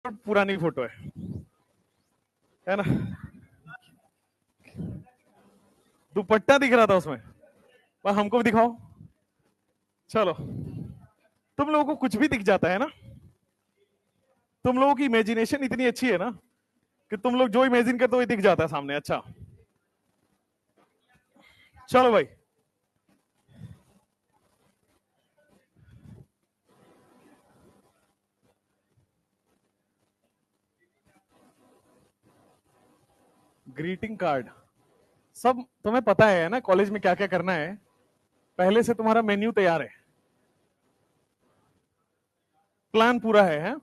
पुरानी फोटो है ना। दुपट्टा दिख रहा था उसमें, पर हमको भी दिखाओ। चलो, तुम लोगों को कुछ भी दिख जाता है ना। तुम लोगों की इमेजिनेशन इतनी अच्छी है ना कि तुम लोग जो इमेजिन करते हो वही दिख जाता है सामने। अच्छा, चलो भाई। ग्रीटिंग कार्ड सब तुम्हें पता है ना, कॉलेज में क्या क्या करना है। पहले से तुम्हारा मेन्यू तैयार है, प्लान पूरा है?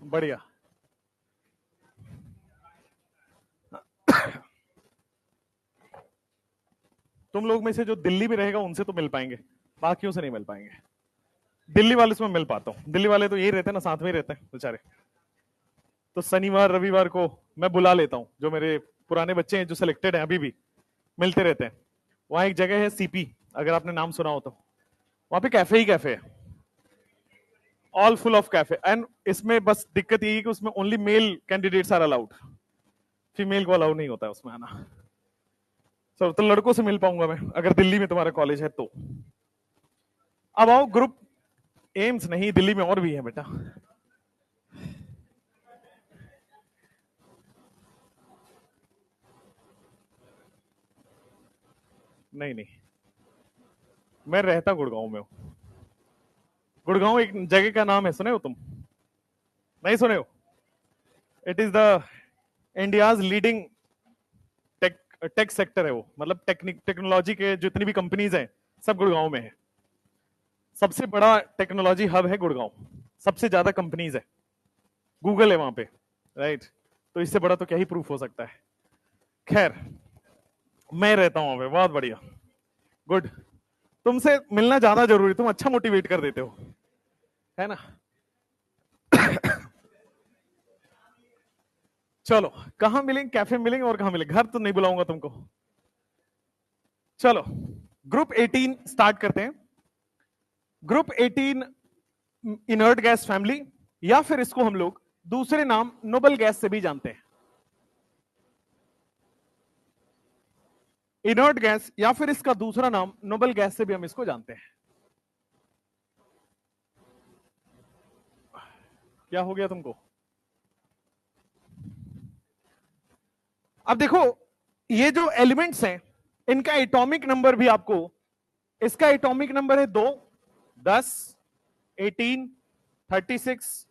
बढ़िया। तुम लोग में से जो दिल्ली में रहेगा उनसे तो मिल पाएंगे, बाकियों से नहीं मिल पाएंगे। दिल्ली वाले से मैं मिल पाता हूँ, दिल्ली वाले तो यही रहते हैं ना, साथ में ही रहते हैं बेचारे। तो शनिवार रविवार को मैं बुला लेता हूँ, जो मेरे पुराने बच्चे हैं जो सिलेक्टेड हैं अभी भी मिलते रहते हैं। वहां एक जगह है सीपी, अगर आपने नाम सुना हो तो। वहां पे कैफे ही कैफे है, all full of cafe. And इसमें बस दिक्कत यही है कि उसमें only male candidates are allowed, female को अलाउड नहीं होता है उसमें आना। सर तो लड़कों से मिल पाऊंगा मैं अगर दिल्ली में तुम्हारा कॉलेज है तो। अब आओ ग्रुप एम्स, नहीं दिल्ली में और भी है बेटा। नहीं नहीं, मैं रहता गुड़गांव में हूं। गुड़गांव एक जगह का नाम है, सुने हो तुम? नहीं सुने हो? It is the India's leading tech tech sector है वो, मतलब टेक्नोलॉजी के जितनी भी कंपनीज हैं सब गुड़गांव में है। सबसे बड़ा टेक्नोलॉजी हब है गुड़गांव, सबसे ज्यादा कंपनीज है, गूगल है वहां पे, राइट? तो इससे बड़ा तो क्या ही प्रूफ हो सकता है। खैर, मैं रहता हूं वहां पे, बहुत बढ़िया, गुड। तुमसे मिलना ज्यादा जरूरी, तुम अच्छा मोटिवेट कर देते हो, है ना। चलो, कहां मिलेंगे? कैफे मिलेंगे और कहां मिलेंगे? घर तो नहीं बुलाऊंगा तुमको। चलो, ग्रुप 18 स्टार्ट करते हैं। ग्रुप 18 इनर्ट गैस फैमिली, या फिर इसको हम लोग दूसरे नाम नोबल गैस से भी जानते हैं। इनर्ट गैस या फिर इसका दूसरा नाम नोबल गैस से भी हम इसको जानते हैं। क्या हो गया तुमको? अब देखो, ये जो एलिमेंट्स हैं इनका एटॉमिक नंबर भी आपको, इसका एटॉमिक नंबर है 2, 10, 18, 36,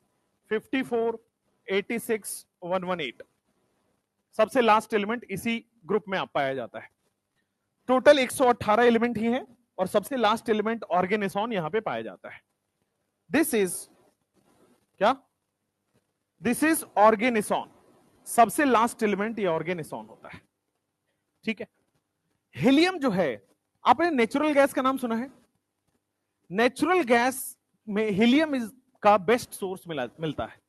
54, 86, 118। सबसे लास्ट एलिमेंट इसी ग्रुप में आप पाया जाता है। टोटल 118 एलिमेंट ही हैं और सबसे लास्ट एलिमेंट ऑर्गेनिसॉन यहां पे पाया जाता है। दिस इज क्या? This is oganesson. सबसे लास्ट एलिमेंट ये ऑर्गेनिसॉन होता है, ठीक है। हीलियम जो है, आपने नेचुरल गैस का नाम सुना है? नेचुरल गैस में हीलियम का बेस्ट सोर्स मिलता है।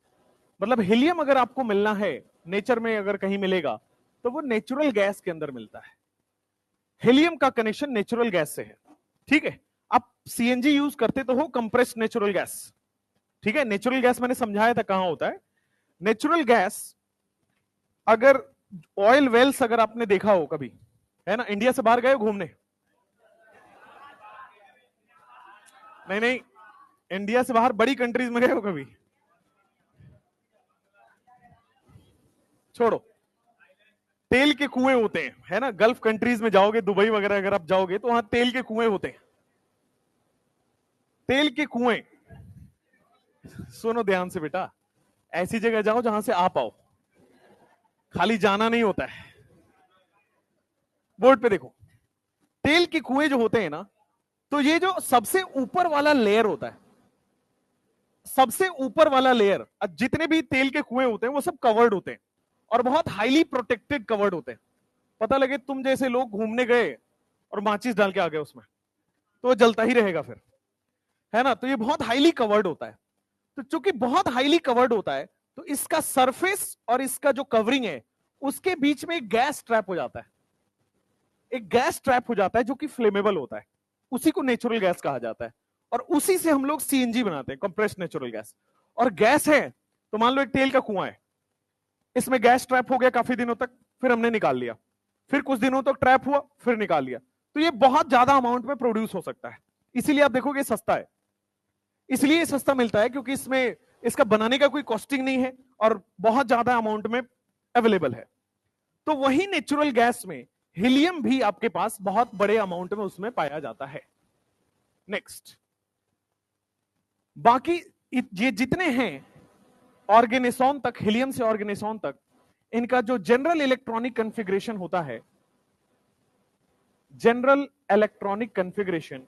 मतलब हीलियम अगर आपको मिलना है नेचर में, अगर कहीं मिलेगा तो वो नेचुरल गैस के अंदर मिलता है। हीलियम का कनेक्शन नेचुरल गैस से है, ठीक है। आप सीएनजी यूज करते तो हो कंप्रेस्ड नेचुरल गैस, ठीक है। नेचुरल गैस मैंने समझाया था कहां होता है। नेचुरल गैस, अगर ऑयल वेल्स अगर आपने देखा हो कभी, है ना, इंडिया से बाहर गए हो घूमने? नहीं नहीं, इंडिया से बाहर बड़ी कंट्रीज में गए हो कभी? छोड़ो, तेल के कुएं होते हैं, है ना, गल्फ कंट्रीज में जाओगे, दुबई वगैरह अगर आप जाओगे तो वहां तेल के कुएं होते हैं। तेल के कुएं, सुनो ध्यान से बेटा, ऐसी जगह जाओ जहां से आ पाओ, खाली जाना नहीं होता है। बोर्ड पे देखो, तेल के कुएं जो होते हैं ना, तो ये जो सबसे ऊपर वाला लेयर होता है, सबसे ऊपर वाला लेयर, जितने भी तेल के कुएं होते हैं वो सब कवर्ड होते हैं और बहुत हाईली प्रोटेक्टेड कवर्ड होते हैं। पता लगे तुम जैसे लोग घूमने गए और माचिस डाल के आ गए उसमें, तो वो जलता ही रहेगा फिर, है ना। तो ये बहुत हाईली कवर्ड होता है। तो चूंकि बहुत हाईली कवर्ड होता है, तो इसका सरफेस और इसका जो कवरिंग है उसके बीच में एक गैस ट्रैप हो जाता है। एक गैस ट्रैप हो जाता है जो कि फ्लेमेबल होता है, उसी को नेचुरल गैस कहा जाता है। और उसी से हम लोग सीएनजी बनाते हैं, कंप्रेस्ड नेचुरल गैस। और गैस है तो मान लो एक तेल का कुआं है, इसमें गैस ट्रैप हो गया काफी दिनों तक, फिर हमने निकाल लिया, फिर कुछ दिनों तक ट्रैप हुआ, फिर निकाल लिया, तो ये बहुत ज्यादा अमाउंट में प्रोड्यूस हो सकता है। इसीलिए आप देखोगे सस्ता है, इसलिए ये सस्ता मिलता है क्योंकि इसमें इसका बनाने का कोई कॉस्टिंग नहीं है और बहुत ज्यादा अमाउंट में अवेलेबल है। तो वही नेचुरल गैस में हीलियम भी आपके पास बहुत बड़े अमाउंट में उसमें पाया जाता है। नेक्स्ट, बाकी ये जितने हैं ऑर्गेनिसॉन तक, हीलियम से ऑर्गेनिसॉन तक, इनका जो जनरल इलेक्ट्रॉनिक कॉन्फ़िगरेशन होता है, जनरल इलेक्ट्रॉनिक कॉन्फ़िगरेशन,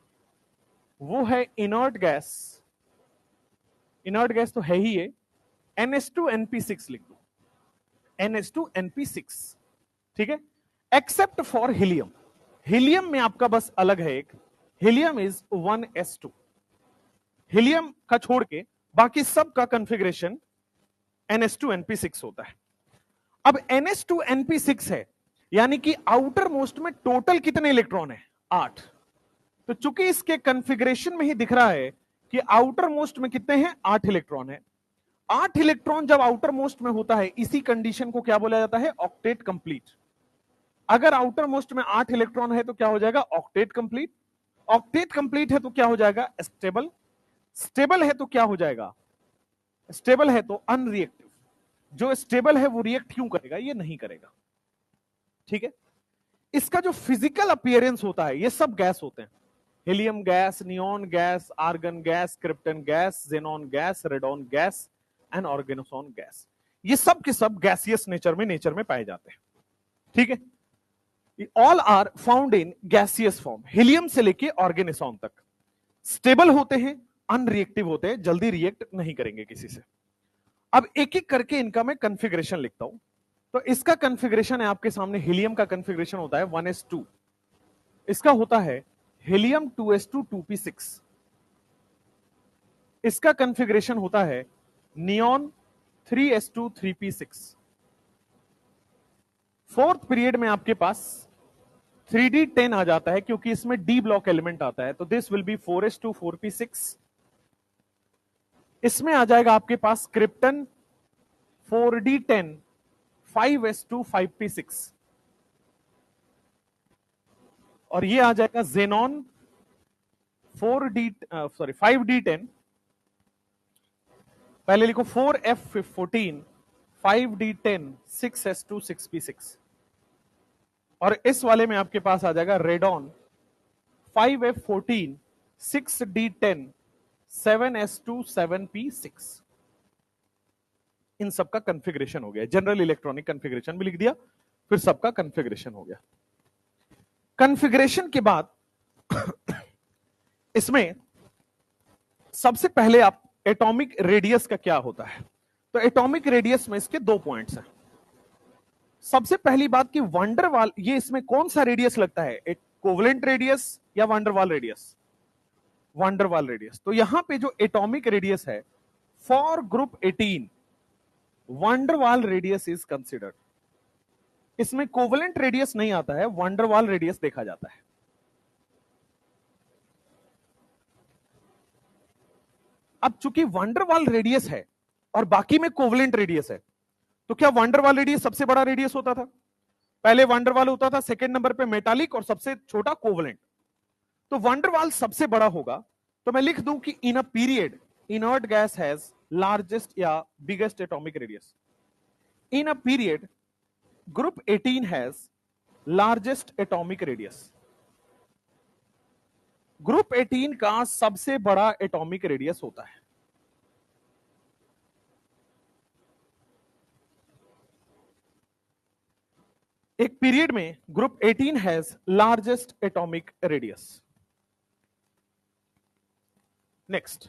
वो है इनर्ट गैस। इनर्ट गैस तो है ही ये, NH2NP6 लिख दो, NH2NP6, ठीक है, एक्सेप्ट फॉर हीलियम। हीलियम में आपका बस अलग है एक, हीलियम इज 1s2। हीलियम का छोड़ के बाकी सब का कॉन्फ़िगरेशन NH2NP6 होता है। अब NH2NP6 है, यानी कि आउटर मोस्ट में टोटल कितने इलेक्ट्रॉन है? 8। तो चूंकि इसके कॉन्फ़िगरेशन में ही दिख रहा है कि आउटर मोस्ट में कितने हैं? 8 इलेक्ट्रॉन है। 8 इलेक्ट्रॉन जब आउटर मोस्ट में होता है, इसी कंडीशन को क्या बोला जाता है? Octet complete. अगर आउटर मोस्ट में 8 इलेक्ट्रॉन है तो क्या हो जाएगा? Octet complete. ऑक्टेट कंप्लीट है तो क्या हो जाएगा? स्टेबल। स्टेबल है तो क्या हो जाएगा? स्टेबल है तो अनरिएक्टिव। जो स्टेबल है वो रिएक्ट क्यों करेगा? ये नहीं करेगा, ठीक है। इसका जो फिजिकल अपीयरेंस होता है, ये सब गैस होते हैं, helium gas, neon gas, argon gas, krypton gas, xenon gas, radon gas and oganesson gas, ये सब के सब गैसियस नेचर में पाए जाते हैं, ठीक है। All are found in gaseous form, helium से लेके ऑर्गेनिसॉन तक। स्टेबल होते हैं, अनरिएक्टिव होते हैं, जल्दी रिएक्ट नहीं करेंगे किसी से। अब एक एक करके इनका मैं कॉन्फ़िगरेशन लिखता हूं। तो इसका कॉन्फ़िगरेशन है आपके सामने, हीलियम का कॉन्फ़िगरेशन होता है 1s2, इसका होता है हीलियम 2s2 2p6, इसका कॉन्फ़िगरेशन होता है neon 3s2 3p6। Fourth period में आपके पास 3d10 आ जाता है क्योंकि इसमें d ब्लॉक एलिमेंट आता है, तो this will B 4s2 4p6। इसमें आ जाएगा आपके पास क्रिप्टन 4d10 5s2 5p6, और ये आ जाएगा जेनॉन 5d10, पहले लिखो 4f14 5d10 6s2 6p6, और इस वाले में आपके पास आ जाएगा radon 5f14 6d10 7s2 7p6। इन सबका कॉन्फ़िगरेशन हो गया, जनरल इलेक्ट्रॉनिक कॉन्फ़िगरेशन भी लिख दिया, फिर सबका कॉन्फ़िगरेशन हो गया। कॉन्फ़िगरेशन के बाद इसमें सबसे पहले आप एटॉमिक रेडियस का क्या होता है, तो एटॉमिक रेडियस में इसके 2 पॉइंट्स हैं। सबसे पहली बात कि वंडरवाल, ये इसमें कौन सा रेडियस लगता है? एक कोवलेंट रेडियस या वंडरवाल रेडियस? Van der Waals radius. तो यहां पे जो एटॉमिक रेडियस है for group 18, van der Waals radius is considered. इसमें कोवलेंट रेडियस नहीं आता है, वंडरवाल रेडियस देखा जाता है। अब चूंकि वंडरवाल रेडियस है और बाकी में कोवलेंट रेडियस है, तो क्या वंडरवाल रेडियस सबसे बड़ा रेडियस होता था? पहले वंडरवाल होता था, सेकंड नंबर पे मेटालिक और सबसे छोटा कोवलेंट। तो वंडरवाल सबसे बड़ा होगा, तो मैं लिख दूं कि in a period inert gas has largest या biggest atomic radius. In a period group 18 has largest atomic radius. Group 18 का सबसे बड़ा एटॉमिक रेडियस होता है। एक पीरियड में group 18 has largest atomic radius. Next,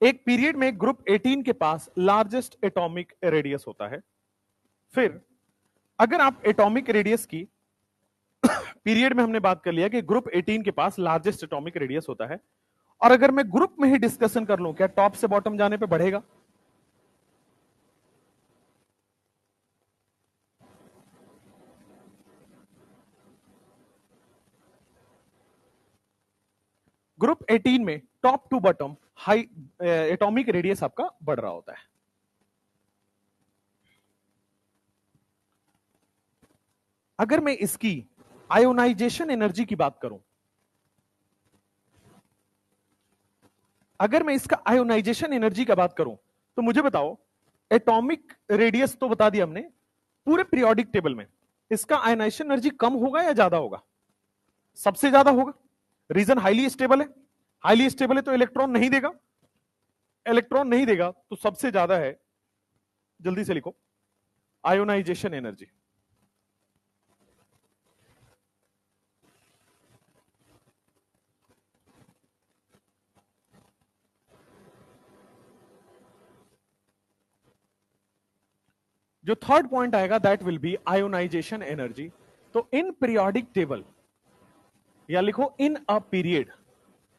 एक पीरियड में ग्रुप 18 के पास लार्जेस्ट एटॉमिक रेडियस होता है। फिर अगर आप एटॉमिक रेडियस की पीरियड में हमने बात कर लिया कि ग्रुप 18 के पास लार्जेस्ट एटॉमिक रेडियस होता है, और अगर मैं ग्रुप में ही डिस्कशन कर लूं, क्या टॉप से बॉटम जाने पे बढ़ेगा? ग्रुप 18 में top to bottom high atomic radius आपका बढ़ रहा होता है। अगर मैं इसकी आयोनाइजेशन एनर्जी की बात करूं, अगर मैं इसका आयोनाइजेशन एनर्जी का बात करूं, तो मुझे बताओ, एटॉमिक रेडियस तो बता दिया हमने, पूरे पीरियोडिक टेबल में इसका आयोनाइजेशन एनर्जी कम होगा या ज्यादा होगा? सबसे ज्यादा होगा। रीजन हाईली स्टेबल है, हाईली स्टेबल है तो इलेक्ट्रॉन नहीं देगा, इलेक्ट्रॉन नहीं देगा तो सबसे ज्यादा है, जल्दी से लिखो, आयोनाइजेशन एनर्जी। जो थर्ड पॉइंट आएगा that will be ionisation energy. तो इन पीरियोडिक टेबल, या लिखो इन अ पीरियड,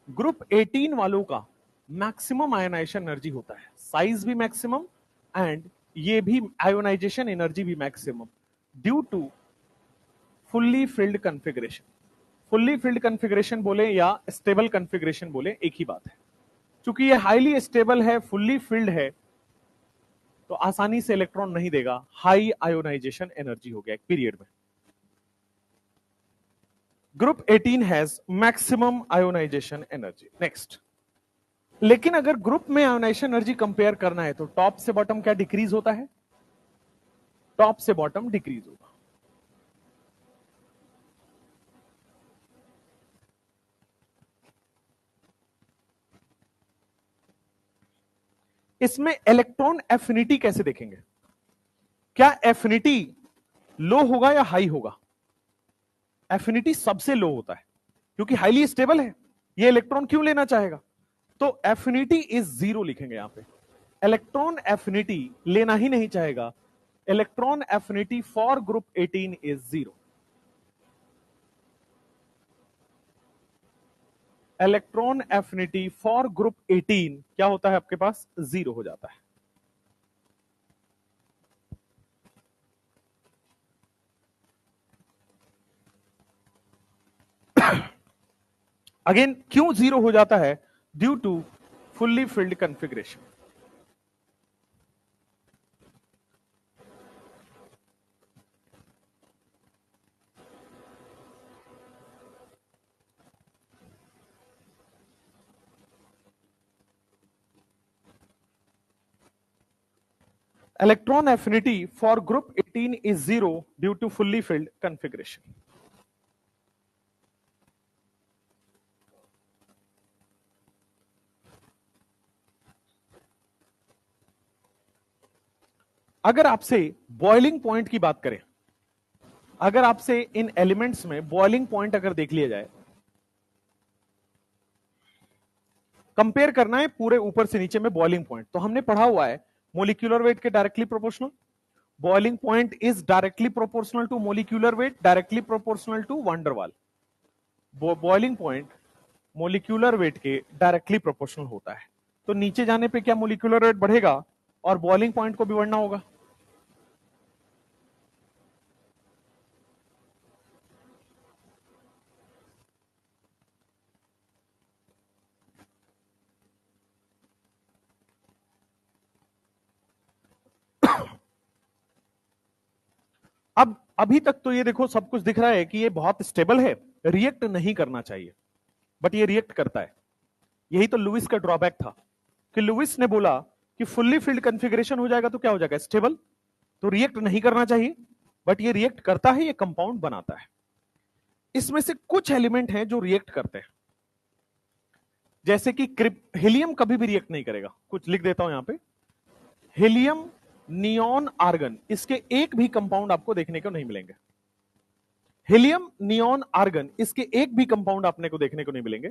ग्रुप 18 वालों का मैक्सिमम आयोनाइजेशन एनर्जी होता है, साइज भी मैक्सिमम एंड ये भी आयोनाइजेशन एनर्जी भी maximum, due to fully filled configuration. Fully filled configuration बोले या स्टेबल कॉन्फ़िगरेशन बोले, एक ही बात है। चूंकि ये हाईली स्टेबल है, फुल्ली फिल्ड है, तो आसानी से इलेक्ट्रॉन नहीं देगा, हाई आयोनाइजेशन एनर्जी हो गया एक पीरियड में। Group 18 has maximum ionisation energy. Next, लेकिन अगर ग्रुप में आयोनाइजेशन एनर्जी कंपेयर करना है तो टॉप से बॉटम क्या डिक्रीज होता है? टॉप से बॉटम डिक्रीज होगा। इसमें इलेक्ट्रॉन एफिनिटी कैसे देखेंगे? क्या एफिनिटी लो होगा या हाई होगा? एफिनिटी सबसे लो होता है, क्योंकि हाईली स्टेबल है, ये इलेक्ट्रॉन क्यों लेना चाहेगा? तो एफिनिटी इज 0 लिखेंगे यहां पे। इलेक्ट्रॉन एफिनिटी लेना ही नहीं चाहेगा, electron affinity for group 18 is 0। Electron affinity for group 18 क्या होता है आपके पास? 0 हो जाता है। अगेन क्यों 0 हो जाता है? Due to fully filled configuration. Electron affinity for group 18 is 0 due to fully filled configuration. अगर आपसे बॉइलिंग पॉइंट की बात करें, अगर आपसे इन एलिमेंट्स में बॉइलिंग पॉइंट अगर देख लिया जाए, कंपेयर करना है पूरे ऊपर से नीचे में बॉइलिंग पॉइंट, तो हमने पढ़ा हुआ है मोलिक्यूलर वेट के directly proportional. Boiling point is directly proportional to molecular weight, directly proportional to van der Waal. Boiling point molecular weight के डायरेक्टली प्रोपोर्शनल होता है, तो नीचे जाने पे क्या मोलिक्यूलर वेट बढ़ेगा और बॉइलिंग पॉइंट को भी बढ़ना होगा। अब अभी तक तो ये देखो सब कुछ दिख रहा है कि ये बहुत स्टेबल है, रिएक्ट नहीं करना चाहिए, बट ये रिएक्ट करता है। यही तो लुइस का ड्रॉबैक था कि लुइस ने बोला कि फुल्ली फिल्ड कॉन्फ़िगरेशन हो जाएगा तो क्या हो जाएगा? स्टेबल, तो रिएक्ट नहीं करना चाहिए, बट ये रिएक्ट करता है, ये कंपाउंड बनाता है। इसमें से कुछ एलिमेंट हैं जो रिएक्ट करते हैं, जैसे कि हीलियम कभी भी रिएक्ट नहीं करेगा। कुछ लिख देता हूं यहां पे, हीलियम, नियॉन, आर्गन, इसके एक भी कंपाउंड आपको देखने को नहीं मिलेंगे। हीलियम, नियॉन, आर्गन, इसके एक भी कंपाउंड आपने को देखने को नहीं मिलेंगे।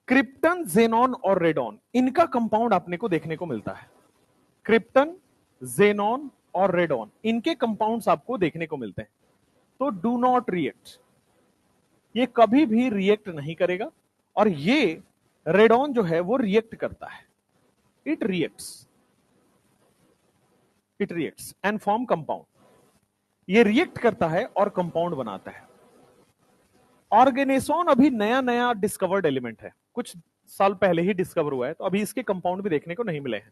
क्रिप्टन, जेनॉन और रेडॉन, इनका कंपाउंड आपने को देखने को मिलता है। क्रिप्टन, जेनॉन और रेडॉन, इनके कंपाउंड्स आपको देखने को मिलते हैं। तो डू नॉट रिएक्ट, ये कभी भी रिएक्ट नहीं करेगा। और ये रेडॉन जो है वो रिएक्ट करता है, it reacts and form compound. ये रिएक्ट करता है और कंपाउंड बनाता है। ऑर्गेनेसॉन अभी नया नया डिस्कवर्ड एलिमेंट है, कुछ साल पहले ही डिस्कवर हुआ है, तो अभी इसके कंपाउंड भी देखने को नहीं मिले हैं।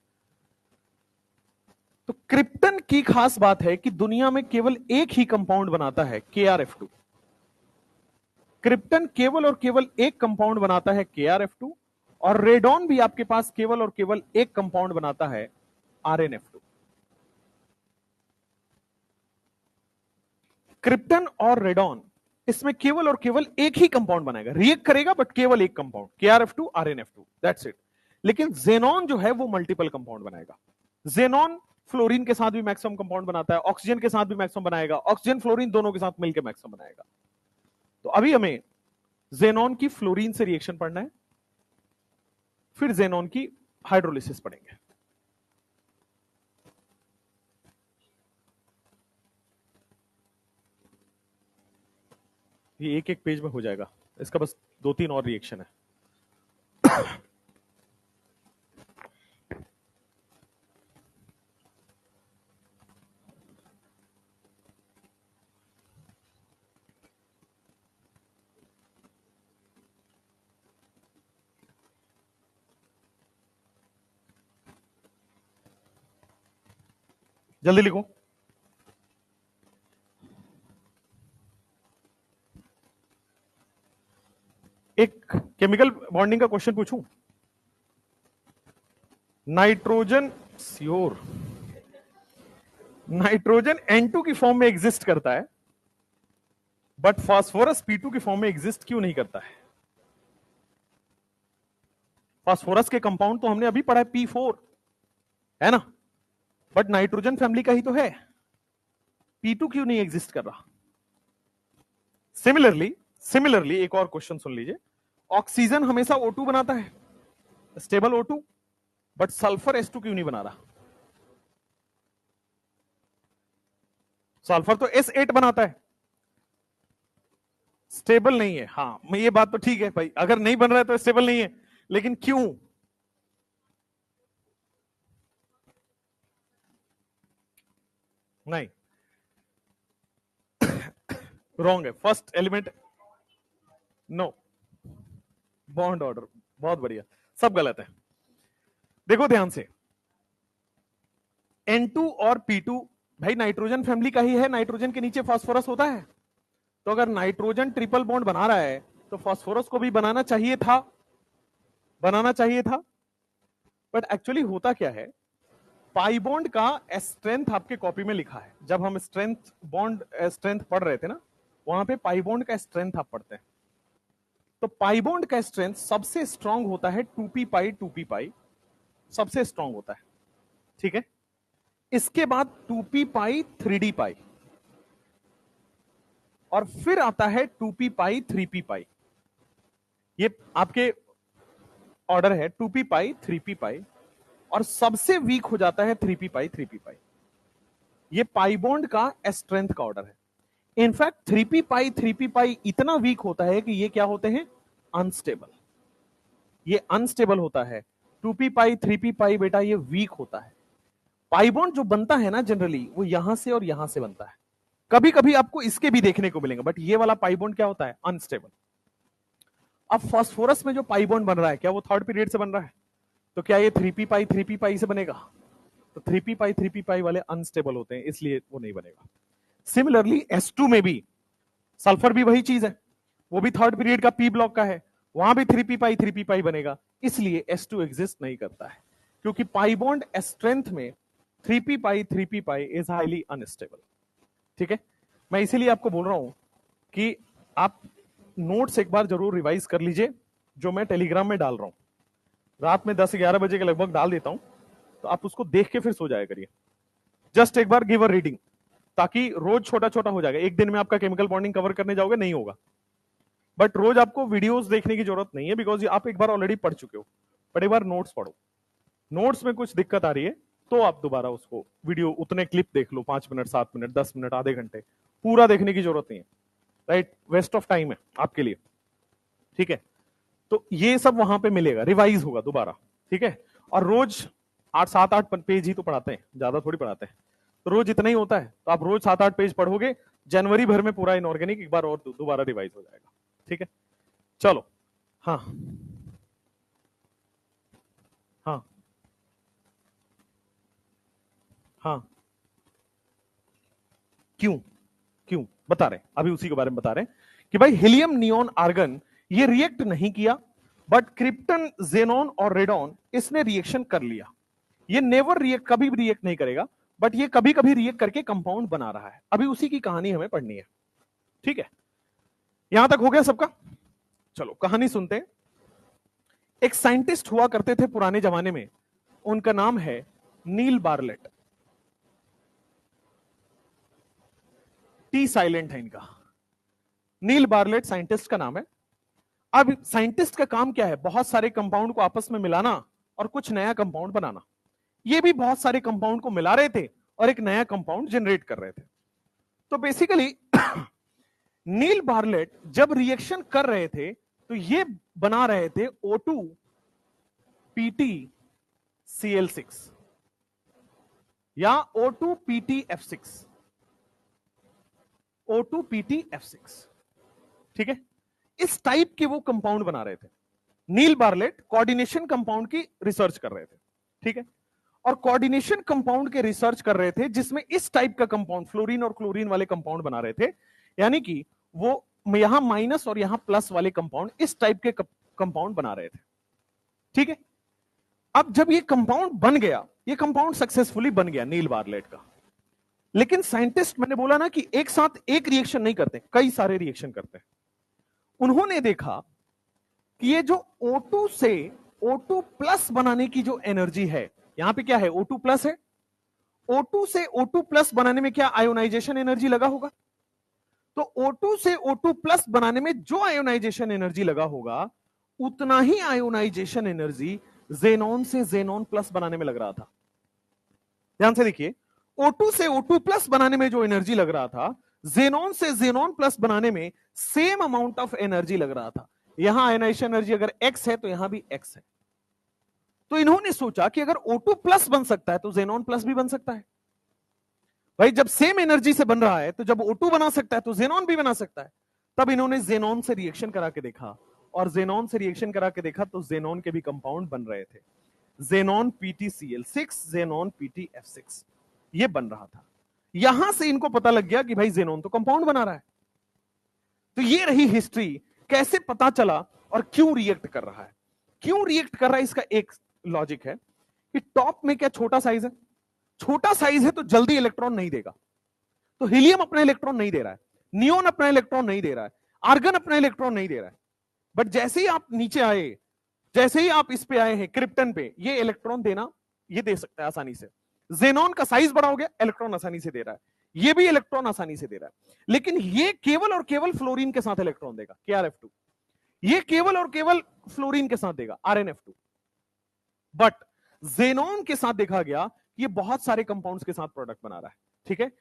तो क्रिप्टन की खास बात है कि दुनिया में केवल एक ही कंपाउंड बनाता है KrF2। क्रिप्टन केवल और केवल एक कंपाउंड बनाता है KrF2, और रेडॉन भी आपके पास केवल और केवल एक कंपाउंड बनाता है RnF2। क्रिप्टन और रेडॉन इसमें केवल और केवल एक ही कंपाउंड बनाएगा, रिएक्ट करेगा बट केवल एक compound, KrF2 RnF2, that's it. लेकिन जेनॉन जो है वो मल्टीपल कंपाउंड बनाएगा। जेनॉन फ्लोरीन के साथ भी मैक्सिमम कंपाउंड बनाता है, ऑक्सीजन के साथ भी मैक्सिमम बनाएगा, ऑक्सीजन फ्लोरीन दोनों के साथ मिलकर मैक्सिमम बनाएगा। तो अभी हमें जेनॉन की फ्लोरीन से रिएक्शन पढ़ना है, फिर जेनॉन की हाइड्रोलिसिस पढ़ेंगे। ये एक एक पेज में हो जाएगा, इसका बस 2-3 और रिएक्शन है। जल्दी लिखो। एक केमिकल बॉन्डिंग का क्वेश्चन पूछूं। नाइट्रोजन श्योर, नाइट्रोजन N2 की फॉर्म में एग्जिस्ट करता है, बट फास्फोरस P2 की फॉर्म में एग्जिस्ट क्यों नहीं करता है? फास्फोरस के कंपाउंड तो हमने अभी पढ़ा है P4, है ना, बट नाइट्रोजन फैमिली का ही तो है, P2 क्यों नहीं एग्जिस्ट कर रहा? सिमिलरली एक और क्वेश्चन सुन लीजिए। ऑक्सीजन हमेशा O2 बनाता है, stable O2, but sulphur S2 क्यों नहीं बना रहा? सल्फर तो S8 बनाता है, स्टेबल नहीं है। हाँ, ये बात तो ठीक है भाई, अगर नहीं बन रहा है तो स्टेबल नहीं है, लेकिन क्यों? नहीं, रॉन्ग है। First element no, bond order, बहुत बढ़िया, सब गलत है। देखो ध्यान से, N2 और P2 भाई नाइट्रोजन फैमिली का ही है, नाइट्रोजन के नीचे फास्फोरस होता है, तो अगर नाइट्रोजन ट्रिपल बॉन्ड बना रहा है तो फास्फोरस को भी बनाना चाहिए था, बट एक्चुअली होता क्या है, पाई बॉन्ड का स्ट्रेंथ आपके कॉपी में लिखा है, जब हम स्ट्रेंथ पढ़ रहे थे ना, वहां पे पाई बॉन्ड का स्ट्रेंथ आप पढ़ते हैं, तो पाई बॉन्ड का स्ट्रेंथ सबसे स्ट्रांग होता है 2p पाई सबसे स्ट्रांग होता है, ठीक है। इसके बाद 2p पाई 3d पाई, और फिर आता है 2p पाई 3p पाई, ये आपके ऑर्डर है 2p पाई 3p पाई, और सबसे वीक हो जाता है 3p पाई। ये पाई बॉन्ड का स्ट्रेंथ का ऑर्डर है। इनफैक्ट 3p पाई इतना वीक होता है कि ये क्या होते हैं, अनस्टेबल, ये अनस्टेबल होता है। 2p पाई 3p पाई बेटा ये वीक होता है। पाई बॉन्ड जो बनता है ना जनरली, वो यहां से और यहां से बनता है, कभी कभी आपको इसके भी देखने को मिलेंगे, बट ये वाला पाई बॉन्ड क्या होता है, अनस्टेबल। अब फास्फोरस में जो पाई बॉन्ड बन रहा है, क्या वो थर्ड पीरियड से बन रहा है? तो क्या ये 3p पाई से बनेगा? तो 3p पाई वाले अनस्टेबल होते हैं, इसलिए वो नहीं बनेगा। सिमिलरली S2 में भी सल्फर भी वही चीज है, वो भी थर्ड पीरियड का पी ब्लॉक का है, वहां भी 3p पाई बनेगा, इसलिए S2 एग्जिस्ट नहीं करता है, क्योंकि पाई बॉन्ड स्ट्रेंथ में 3p pi is highly unstable, ठीक है। मैं इसीलिए आपको बोल रहा हूं कि आप नोट्स एक बार जरूर रिवाइज कर लीजिए, जो मैं टेलीग्राम में डाल रहा हूं, रात में 10-11 बजे के लगभग डाल देता हूं, तो आप उसको देख के फिर सो जाया करिए। जस्ट एक बार गिव अ रीडिंग, ताकि रोज छोटा छोटा हो जाएगा। एक दिन में आपका केमिकल बॉन्डिंग कवर करने जाओगे नहीं होगा, बट रोज आपको वीडियोस देखने की जरूरत नहीं है, बिकॉज आप एक बार ऑलरेडी पढ़ चुके हो। बट एक बार नोट्स पढ़ो, नोट्स में कुछ दिक्कत आ रही है तो आप दोबारा उसको वीडियो उतने क्लिप देख लो, 5 मिनट 7 मिनट 10 मिनट आधे घंटे, पूरा देखने की जरूरत नहीं है, राइट, वेस्ट ऑफ टाइम है आपके लिए, ठीक है। तो ये सब वहां पे मिलेगा, रिवाइज होगा दोबारा, ठीक है। और रोज 7-8 पेज ही तो पढ़ाते हैं, ज्यादा थोड़ी पढ़ाते हैं, तो रोज इतना ही होता है, तो आप रोज 7-8 पेज पढ़ोगे, जनवरी भर में पूरा इनऑर्गेनिक एक बार और दोबारा रिवाइज हो जाएगा, ठीक है। चलो, हाँ हाँ, क्यों? क्यों बता रहे, अभी उसी के बारे में बता रहे कि भाई हीलियम, नियोन, आर्गन ये रिएक्ट नहीं किया, बट क्रिप्टन, जेनॉन और रेडॉन इसने रिएक्शन कर लिया। ये नेवर रिएक्ट, कभी भी रिएक्ट नहीं करेगा, बट ये कभी कभी रिएक्ट करके कंपाउंड बना रहा है। अभी उसी की कहानी हमें पढ़नी है, ठीक है? यहां तक हो गया सबका? चलो कहानी सुनते हैं। एक साइंटिस्ट हुआ करते थे पुराने जमाने में, उनका नाम है नील बार्लेट। टी साइलेंट है इनका। नील बार्लेट साइंटिस्ट का नाम है। अब साइंटिस्ट का काम क्या है? बहुत सारे कंपाउंड को आपस में मिलाना और कुछ नया कंपाउंड बनाना। ये भी बहुत सारे कंपाउंड को मिला रहे थे और एक नया कंपाउंड जनरेट कर रहे थे। तो बेसिकली नील बार्लेट जब रिएक्शन कर रहे थे तो ये बना रहे थे O2 PtCl6 या O2 PtF6, O2 PtF6, ठीक है? इस टाइप के वो कंपाउंड बना रहे थे। नील बार्लेट कोऑर्डिनेशन कंपाउंड की रिसर्च कर रहे थे, ठीक है? और कोऑर्डिनेशन कंपाउंड के रिसर्च कर रहे थे जिसमें इस टाइप का कंपाउंड, फ्लोरीन और क्लोरीन वाले कंपाउंड बना रहे थे। यानी कि वो यहां माइनस और यहां प्लस वाले कंपाउंड, इस टाइप के कंपाउंड बना रहे थे, ठीक है? अब जब ये कंपाउंड बन गया, ये कंपाउंड सक्सेसफुली बन गया नील बार्लेट का, लेकिन साइंटिस्ट, मैंने बोला ना कि एक साथ एक रिएक्शन नहीं करते, कई सारे रिएक्शन करते हैं। उन्होंने देखा कि ये जो O2 से O2 प्लस बनाने की जो एनर्जी है, यहां पे क्या है? O2 प्लस है। O2 से O2 प्लस बनाने में क्या आयोनाइजेशन एनर्जी लगा होगा? तो O2 से O2 प्लस बनाने में जो आयोनाइजेशन एनर्जी लगा होगा, उतना ही आयोनाइजेशन एनर्जी जेनॉन से जेनॉन प्लस बनाने में लग रहा था। ध्यान से देखिए, O2 से O2 प्लस बनाने में जो एनर्जी लग रहा था, जेनॉन से जेनॉन प्लस बनाने में सेम अमाउंट ऑफ एनर्जी लग रहा था। यहां आयोनाइजेशन एनर्जी अगर X है तो यहां भी X है। तो इन्होंने सोचा कि अगर O2 प्लस बन सकता है तो जेनॉन प्लस भी बन सकता है। भाई जब सेम एनर्जी से बन रहा है तो जब O2 बना सकता है तो जेनॉन भी बना सकता है। तब इन्होंने जेनॉन से रिएक्शन करा के देखा, और जेनॉन से रिएक्शन करा के देखा तो जेनॉन के भी कंपाउंड बन रहे थे। जेनॉन PtCl6, जेनॉन PtF6 ये बन रहा था। यहां से इनको पता लग गया कि भाई जेनॉन तो कंपाउंड बना रहा है। तो ये रही हिस्ट्री, कैसे पता चला और क्यों रिएक्ट कर रहा है। क्यों रिएक्ट कर रहा है इसका एक लॉजिक है कि टॉप में क्या छोटा साइज है, छोटा साइज है तो जल्दी इलेक्ट्रॉन नहीं देगा। तो हीलियम अपना इलेक्ट्रॉन नहीं दे रहा है, नियोन अपना इलेक्ट्रॉन नहीं दे रहा है, आर्गन अपना इलेक्ट्रॉन नहीं दे रहा है। बट जैसे ही आप नीचे आए, जैसे ही आप इस पे आए हैं क्रिप्टन पे, ये इलेक्ट्रॉन देना, ये दे सकता है आसानी से। जेनॉन का साइज बड़ा हो गया, इलेक्ट्रॉन आसानी से दे रहा है, ये भी इलेक्ट्रॉन आसानी से दे रहा है। लेकिन ये केवल और केवल फ्लोरीन के साथ इलेक्ट्रॉन देगा, KrF2। ये केवल और केवल फ्लोरीन के साथ देगा, RnF2। बट जेनॉन के साथ देखा गया ये बहुत सारे कंपाउंड्स के साथ प्रोडक्ट बना रहा है, ठीक है?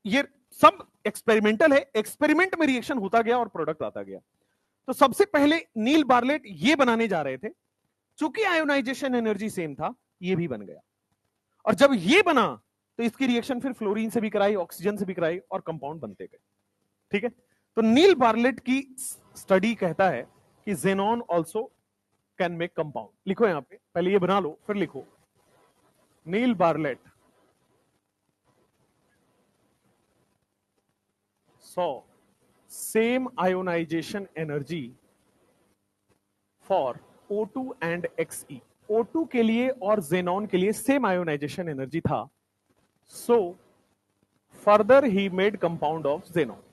ये सब एक्सपेरिमेंटल है, एक्सपेरिमेंट में रिएक्शन होता गया और प्रोडक्ट आता गया। तो सबसे पहले नील बार्लेट ये बनाने जा रहे थे, चूंकि आयोनाइजेशन एनर्जी सेम था, ये भी बन गया। और जब ये बना तो इसकी रिएक्शन फिर फ्लोरीन से भी कराई, ऑक्सीजन से भी कराई, और कंपाउंड बनते गए, ठीक है? तो नील बार्लेट की स्टडी कहता है कि xenon also can make compound. लिखो यहां पे, पहले ये बना लो फिर लिखो। Neil Bartlett saw same ionisation energy for O2 and Xe। O2 के लिए और जेनॉन के लिए सेम आयोनाइजेशन एनर्जी था, so further he made compound of xenon.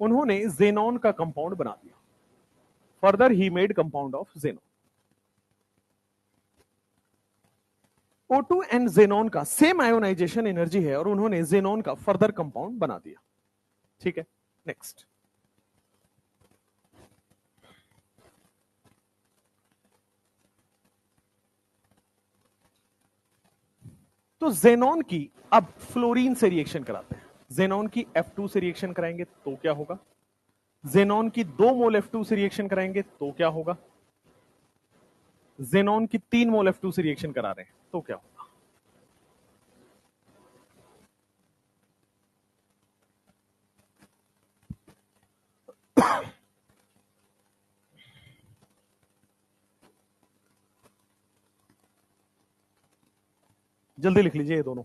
उन्होंने जेनॉन का कंपाउंड बना दिया, further he made compound of xenon. O2 and xenon का सेम आयोनाइजेशन एनर्जी है और उन्होंने जेनॉन का फर्दर कंपाउंड बना दिया, ठीक है? नेक्स्ट, तो जेनॉन की अब फ्लोरीन से रिएक्शन कराते हैं। जेनॉन की F2 से रिएक्शन कराएंगे तो क्या होगा? जेनॉन की 2 मोल F2 से रिएक्शन कराएंगे तो क्या होगा? जेनॉन की 3 मोल F2 से रिएक्शन करा रहे हैं तो क्या होगा? जल्दी लिख लीजिए ये दोनों।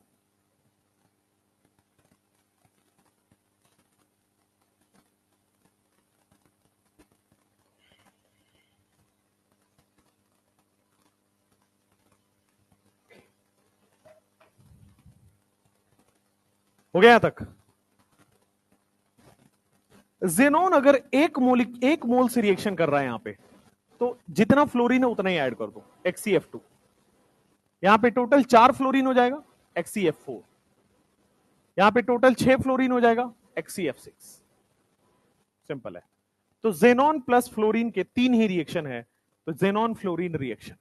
हो गया यहां तक? जेनॉन अगर एक मोल से रिएक्शन कर रहा है यहां पे, तो जितना फ्लोरीन है उतना ही ऐड कर दो, XCF2। यहां पे टोटल 4 फ्लोरीन हो जाएगा, XCF4। यहां पे टोटल 6 फ्लोरीन हो जाएगा, XCF6। सिंपल है। तो जेनॉन प्लस फ्लोरीन के 3 ही रिएक्शन है, तो जेनॉन फ्लोरीन रिएक्शन।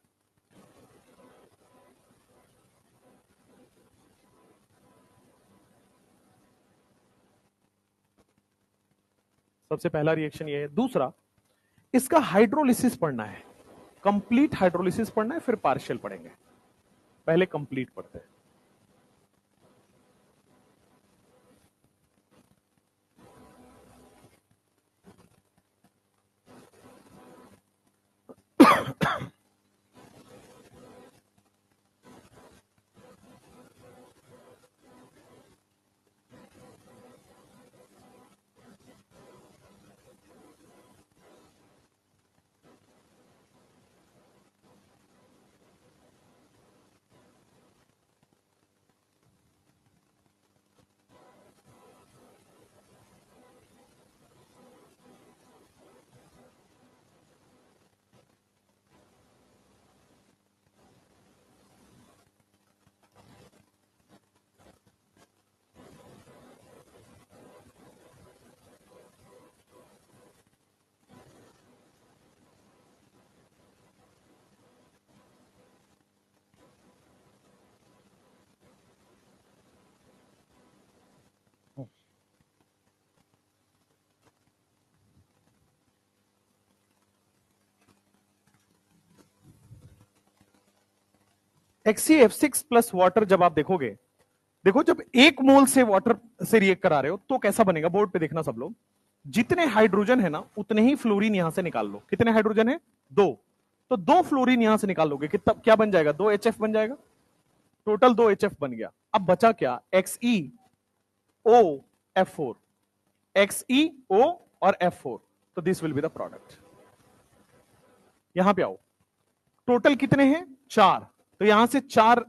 सबसे पहला रिएक्शन ये है। दूसरा, इसका हाइड्रोलिसिस पढ़ना है, कंप्लीट हाइड्रोलिसिस पढ़ना है, फिर पार्शियल पढ़ेंगे। पहले कंप्लीट पढ़ते हैं। XCF6 प्लस वाटर जब आप देखोगे, देखो जब 1 मोल से वाटर से रिएक्ट करा रहे हो तो कैसा बनेगा, बोर्ड पे देखना सब लोग। जितने हाइड्रोजन है ना उतने ही फ्लोरीन यहां से निकाल लो। कितने हाइड्रोजन है? 2। तो 2 फ्लोरीन यहां से निकाल लोगे, कितना क्या बन जाएगा? 2HF बन जाएगा। टोटल 2HF बन गया। अब बचा क्या? XeO F4। XeO और F4। तो this will be the product. यहां पे आओ, टोटल कितने हैं? 4। तो यहां से 4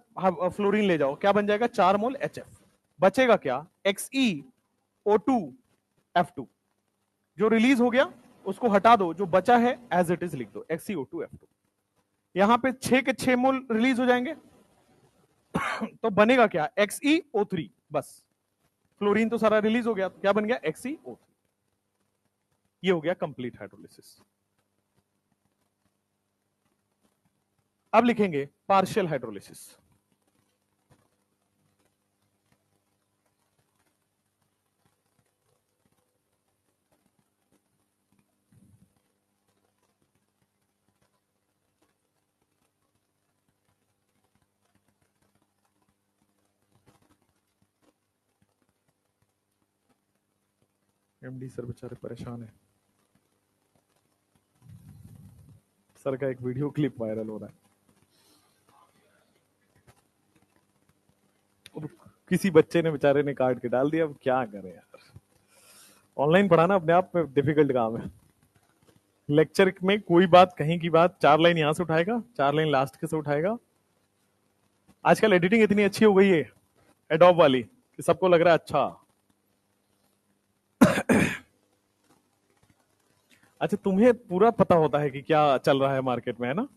फ्लोरीन ले जाओ, क्या बन जाएगा? 4 मोल HF। बचेगा क्या? XeO2F2। जो रिलीज हो गया उसको हटा दो, जो बचा है एज इट इज लिख दो, XeO2F2। यहां पे 6 के 6 मोल रिलीज हो जाएंगे। तो बनेगा क्या? XeO3। बस, फ्लोरीन तो सारा रिलीज हो गया, तो क्या बन गया? XeO3। ये हो गया कंप्लीट हाइड्रोलिसिस। अब लिखेंगे पार्शियल हाइड्रोलिसिस। MD सर बेचारे परेशान है। सर का एक वीडियो क्लिप वायरल हो रहा है। किसी बच्चे ने बेचारे ने काट के डाल दिया, अब क्या करें यार। ऑनलाइन पढ़ाना अपने आप में डिफिकल्ट काम है। लेक्चर में कोई बात, कहीं की बात 4 लाइन यहां से उठाएगा, 4 लाइन लास्ट के से उठाएगा। आजकल एडिटिंग इतनी अच्छी हो गई है एडोब वाली कि सबको लग रहा है अच्छा। अच्छा, तुम्हें पूरा पता होता है कि क्या चल रहा है मार्केट में, है ना?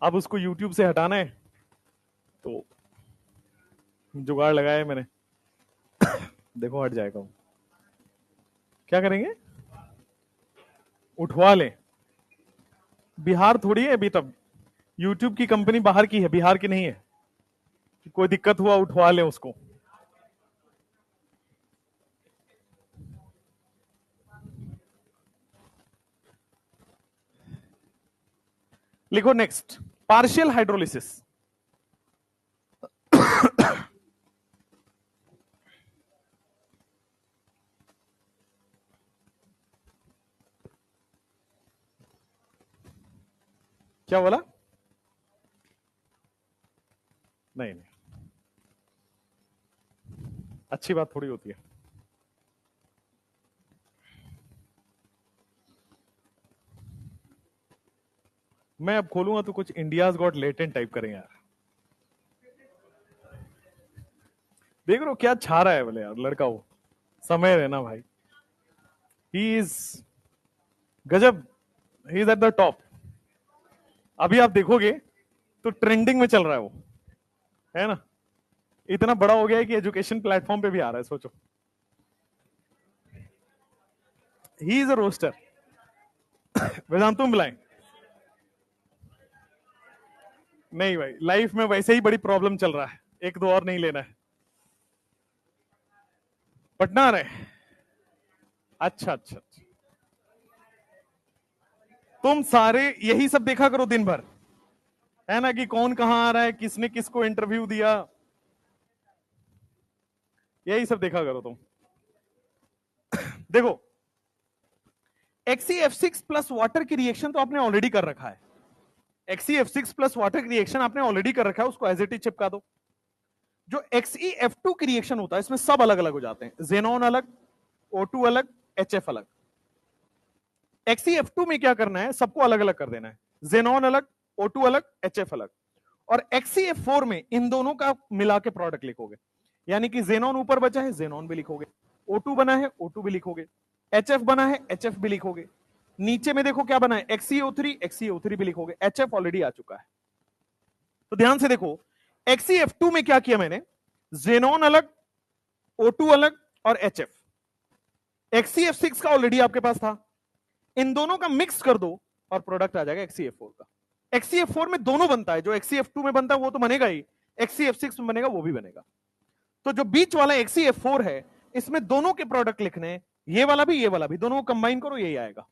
अब उसको YouTube से हटाना है तो जुगाड़ लगाया है मैंने। देखो हट जाएगा वो। क्या करेंगे? उठवा लें। बिहार थोड़ी है अभी, तब YouTube की कंपनी बाहर की है, बिहार की नहीं है। कोई दिक्कत हुआ उठवा लें उसको। लिखो नेक्स्ट, पार्शियल हाइड्रोलिसिस। क्या बोला? नहीं नहीं, अच्छी बात थोड़ी होती है। मैं अब खोलूंगा तो कुछ इंडियाज गॉट लेटेंट टाइप करें यार। देख रहे हो क्या छा रहा है बोले यार लड़का, वो समय रहना भाई, ही इज गजब, he is at the top. अभी आप देखोगे तो ट्रेंडिंग में चल रहा है वो, है ना? इतना बड़ा हो गया है कि एजुकेशन प्लेटफॉर्म पे भी आ रहा है, सोचो। He is a roster. वेदांत तुम बुलाएं? नहीं भाई, लाइफ में वैसे ही बड़ी प्रॉब्लम चल रहा है, एक दो और नहीं लेना है। पटना आ रहे? अच्छा अच्छा अच्छा। तुम सारे यही सब देखा करो दिन भर, है ना, कि कौन कहां आ रहा है, किसने किसको इंटरव्यू दिया, यही सब देखा करो तुम। देखो, XeF6 प्लस वाटर की रिएक्शन तो आपने ऑलरेडी कर रखा है। XeF6 प्लस वाटर की रिएक्शन आपने ऑलरेडी कर रखा है, उसको एज इट इज चिपका दो। जो XeF2 की रिएक्शन होता है, इसमें सब अलग अलग हो जाते हैं, जेनॉन अलग, O2 अलग, HF अलग। XeF2 में क्या करना है, सबको अलग अलग कर देना है, जेनॉन अलग, O2 अलग, HF अलग। और XeF4 में इन दोनों का मिला के प्रोडक्ट लिखोगे, यानी कि जेनॉन ऊपर बचा है, जेनॉन भी लिखोगे, O2 बना है, O2 भी लिखोगे, HF बना है, HF भी लिखोगे। नीचे में देखो क्या बना है, XeO3, XeO3 भी लिखोगे, HF ऑलरेडी आ चुका है। तो ध्यान से देखो, XeF2 में क्या किया मैंने, जेनॉन अलग, O2 अलग और HF। XeF6 का ऑलरेडी आपके पास था, इन दोनों का मिक्स कर दो और प्रोडक्ट आ जाएगा XeF4 का। XeF4 में दोनों बनता है, जो XeF2 में बनता है वो तो बनेगा ही, XeF6 में बनेगा वो भी बनेगा। तो जो बीच वाला XeF4 है, इसमें दोनों के प्रोडक्ट लिखने हैं, ये वाला भी ये वाला भी, दोनों को कंबाइन करो यही आएगा।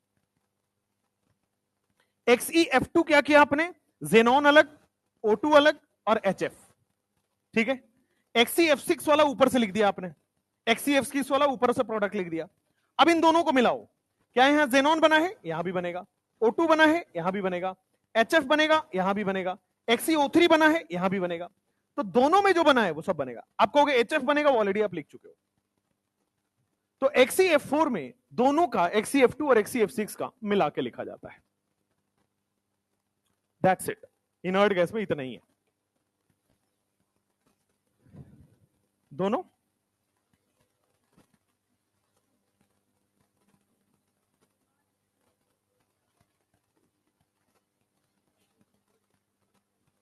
XeF2 क्या किया आपने, जेनॉन अलग, O2 अलग और HF, ठीक है। XeF6 वाला ऊपर से लिख दिया आपने, XeF6 वाला ऊपर से प्रोडक्ट लिख दिया। अब इन दोनों को मिलाओ, क्या यहां जेनॉन बना है, यहां भी बनेगा, O2 बना है, यहां भी बनेगा, HF बनेगा, यहां भी बनेगा, XeO3 बना है, यहां भी बनेगा। तो दोनों में जो बना है वो सब बनेगा। आप कहोगे HF बनेगा, वो ऑलरेडी आप लिख चुके हो। तो XeF4 में दोनों का, XeF2 और XeF6 का मिला के लिखा जाता है। That's it. इनर्ट गैस में इतना ही है, दोनों।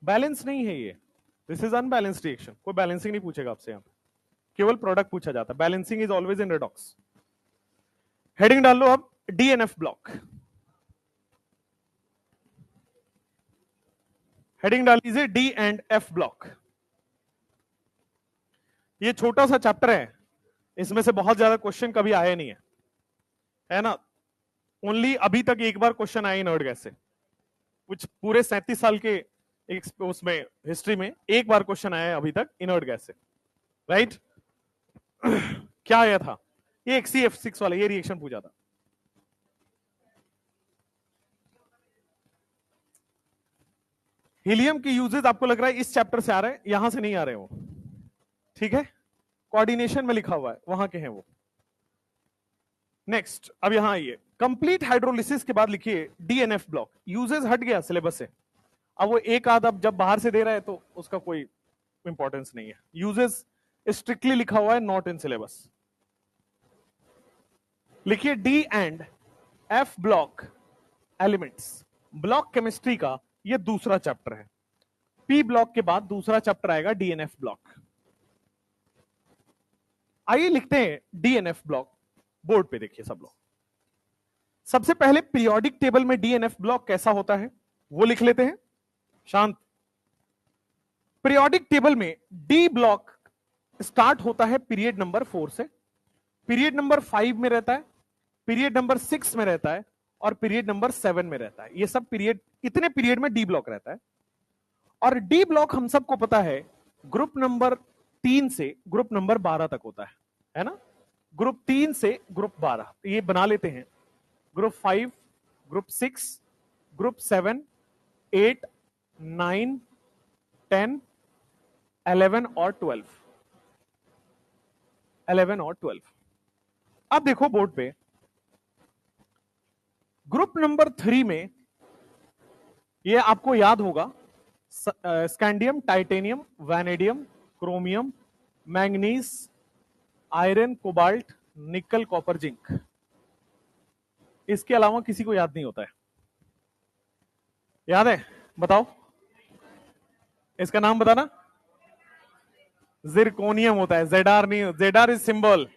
बैलेंस नहीं है ये, दिस इज अनबैलेंस्ड रिएक्शन। कोई बैलेंसिंग नहीं पूछेगा आपसे, यहां केवल प्रोडक्ट पूछा जाता है। Balancing is always in redox. Heading डाल लो अब, DNF ब्लॉक। हेडिंग डाल लीजिए D&F ब्लॉक। ये छोटा सा चैप्टर है, इसमें से बहुत ज्यादा क्वेश्चन कभी आए नहीं है ना? ओनली अभी तक एक बार क्वेश्चन आया इनर्ट गैस से, कुछ पूरे 37 साल के उसमें हिस्ट्री में एक बार क्वेश्चन आया है अभी तक इनर्ट गैस से, राइट? क्या आया था, ये XeF6 वाला, ये रिएक्शन पूछा था। हीलियम के यूजेस आपको लग रहा है इस चैप्टर से आ रहे हैं, यहां से नहीं आ रहे वो, ठीक है? कोऑर्डिनेशन में लिखा हुआ है, वहां के हैं वो। नेक्स्ट, अब यहां आइए, कंप्लीट हाइड्रोलिसिस के बाद लिखिए DNF ब्लॉक। यूजेस हट गया सिलेबस से, अब वो एक आध अब जब बाहर से दे रहा है तो उसका कोई इंपॉर्टेंस नहीं है। यूजेस स्ट्रिक्टली लिखा हुआ है, नॉट इन सिलेबस। लिखिए D&F block elements. Block chemistry का ये दूसरा चैप्टर है, P ब्लॉक के बाद दूसरा चैप्टर आएगा DNF ब्लॉक। आइए लिखते हैं DNF ब्लॉक, बोर्ड पे देखिए सब लोग। सबसे पहले पीरियोडिक टेबल में DNF ब्लॉक कैसा होता है वो लिख लेते हैं, शांत। पीरियोडिक टेबल में डी ब्लॉक स्टार्ट होता है पीरियड नंबर 4 से, पीरियड नंबर 5 में रहता है, पीरियड नंबर 6 में रहता है और पीरियड नंबर 7 में रहता है। ये सब पीरियड, इतने पीरियड में डी ब्लॉक रहता है। और डी ब्लॉक हम सबको पता है ग्रुप नंबर 3 से ग्रुप नंबर 12 तक होता है ना? ग्रुप 3 से ग्रुप 12, ये बना लेते हैं। ग्रुप 5, ग्रुप 6, ग्रुप 7 8, 9, 10, 11 और 12। 11 और 12। अब देखो बोर्ड पे ग्रुप नंबर 3 में ये आपको याद होगा, scandium, titanium, vanadium, chromium, manganese, iron, cobalt, निकल, कॉपर, जिंक। इसके अलावा किसी को याद नहीं होता है? याद है? बताओ, इसका नाम बताना। जिरकोनियम होता है, जेडार नहीं। जेडार इज सिंबल।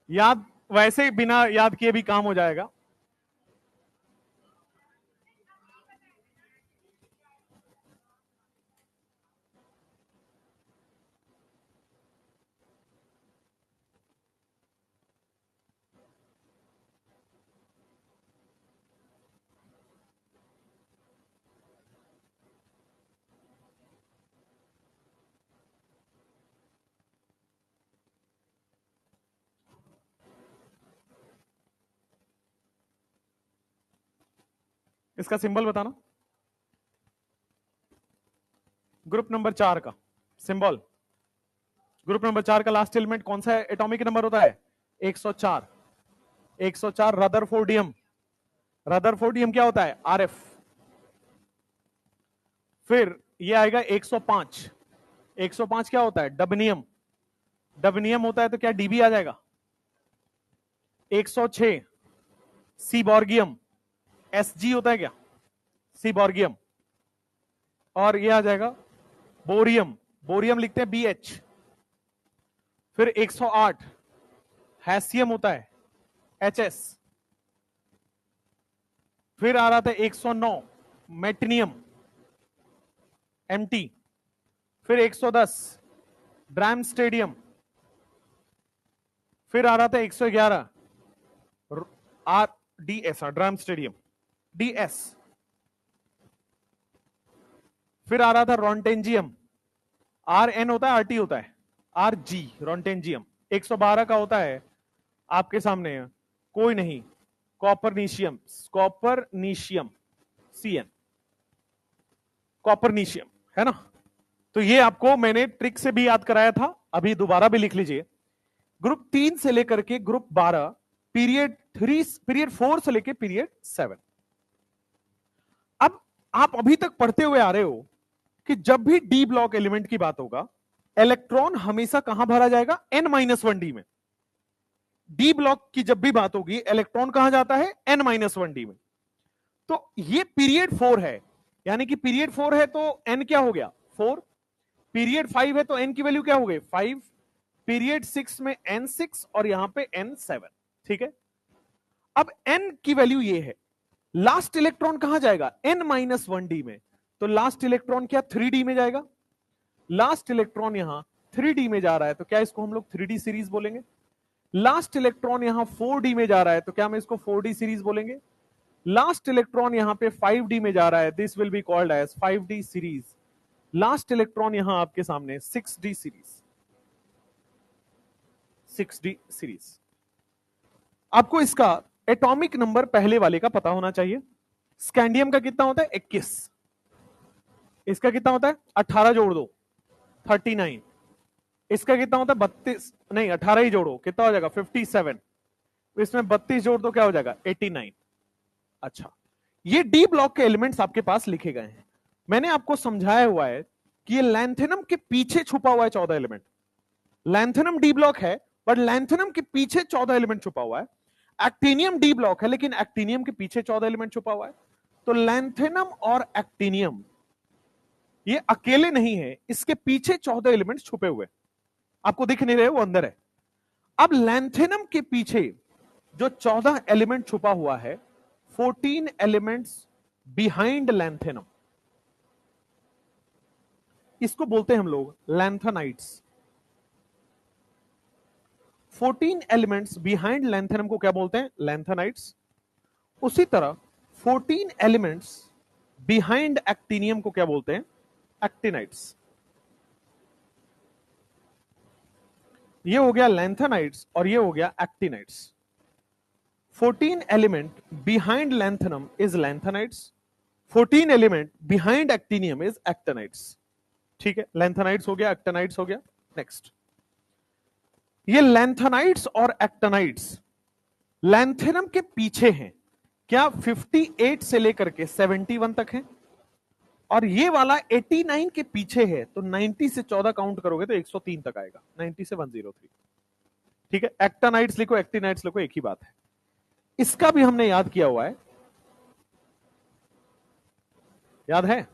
याद वैसे बिना याद किए भी काम हो जाएगा। इसका सिंबल बताना, ग्रुप नंबर 4 का सिंबल। ग्रुप नंबर 4 का लास्ट एलिमेंट कौन सा एटॉमिक नंबर होता है? 104। 104 रदरफोर्डियम। रदरफोर्डियम क्या होता है? आरएफ। फिर ये आएगा 105। 105 क्या होता है? डबनियम। डबनियम होता है तो क्या डीबी आ जाएगा? 106 सीबॉर्गियम। एसजी होता है क्या? सीबॉर्गियम। और ये आ जाएगा बोरियम। बोरियम लिखते हैं बीएच। फिर 108 हैसियम होता है, एचएस। फिर आ रहा था 109 मेटनियम, एमटी। फिर 110 ड्राम स्टेडियम। फिर आ रहा था 111 R D S, drum stadium, DS. फिर आ रहा था रॉन्टेंजियम। आर एन होता है, आरटी होता है, आर जी, रॉन्टेंजियम। 112 का होता है आपके सामने कोई नहीं, कॉपरनीशियम। कॉपरनीशियम, सीएन, कॉपरनीशियम, है ना? तो ये आपको मैंने ट्रिक से भी याद कराया था, अभी दोबारा भी लिख लीजिए। ग्रुप 3 से लेकर के ग्रुप 12, पीरियड 3, पीरियड 4 से लेकर पीरियड 7। अब आप अभी तक पढ़ते हुए आ रहे हो कि जब भी डी ब्लॉक एलिमेंट की बात होगा, इलेक्ट्रॉन हमेशा कहां भरा जाएगा? n-1d में। डी ब्लॉक की जब भी बात होगी, इलेक्ट्रॉन कहां जाता है? n-1d में। तो ये पीरियड 4 है, यानी कि पीरियड 4 है तो n क्या हो गया? 4। पीरियड 5 है तो n की वैल्यू क्या हो गई? 5। पीरियड 6 में n6 और यहां पे n7। ठीक है? अब n की वैल्यू ये है, लास्ट इलेक्ट्रॉन कहां जाएगा? n-1d में। तो लास्ट इलेक्ट्रॉन क्या 3d में जाएगा? लास्ट इलेक्ट्रॉन यहां 3d में जा रहा है तो क्या इसको हम लोग 3d सीरीज बोलेंगे? लास्ट इलेक्ट्रॉन यहां 4d में जा रहा है तो क्या हम इसको 4d सीरीज बोलेंगे? लास्ट इलेक्ट्रॉन यहां पे 5d में जा रहा है, this will be called as 5d series. Last electron यहां आपके सामने 6d सीरीज। 6d series. आपको इसका एटॉमिक नंबर पहले वाले का पता होना चाहिए। स्कैंडियम का कितना होता है? 21। इसका कितना होता है? 18 जोड़ दो, 39। इसका कितना होता है? 32, नहीं 18 ही जोड़ो, कितना हो जाएगा? 57। इसमें 32 जोड़ दो, क्या हो जाएगा? 89। अच्छा, ये डी ब्लॉक के एलिमेंट्स आपके पास लिखे गए हैं। मैंने आपको समझाया हुआ है कि ये लैंथेनम के पीछे छुपा हुआ है 14 एलिमेंट। लैंथेनम डी ब्लॉक है, बट लैंथेनम के पीछे 14 एलिमेंट छुपा हुआ है। एक्टिनियम डी ब्लॉक है, लेकिन एक्टिनियम के पीछे 14 एलिमेंट छुपा हुआ है। तो लैंथेनम और एक्टिनियम ये अकेले नहीं है, इसके पीछे 14 एलिमेंट छुपे हुए, आपको दिख नहीं रहे, वो अंदर है। अब लैंथेनम के पीछे जो 14 एलिमेंट छुपा हुआ है, 14 एलिमेंट्स बिहाइंड लैंथेनम, इसको बोलते हैं हम लोग लैंथेनाइट्स। 14 एलिमेंट्स बिहाइंड लैंथेनम को क्या बोलते हैं? लैंथेनाइट्स। उसी तरह 14 एलिमेंट्स बिहाइंड एक्टिनियम को क्या बोलते हैं? एक्टिनाइट्स। ये हो गया लैंथेनाइट्स और ये हो गया actinides. 14 element behind lanthanum is lanthanides, 14 element behind actinium is actinides. ठीक है, लैंथेनाइड्स हो गया, एक्टेनाइड्स हो गया. नेक्स्ट, ये लैंथेनाइड्स और एक्टेनाइड्स लैंथेनम के पीछे हैं. क्या 58 से लेकर के 71 तक है, और ये वाला 89 के पीछे है. तो 90 से 14 काउंट करोगे तो 103 तक आएगा. 90 से 103. ठीक है, एक्टेनाइड्स लिखो, एक्टिनाइड्स लिखो, एक ही बात है. इसका भी हमने याद किया हुआ है, याद है.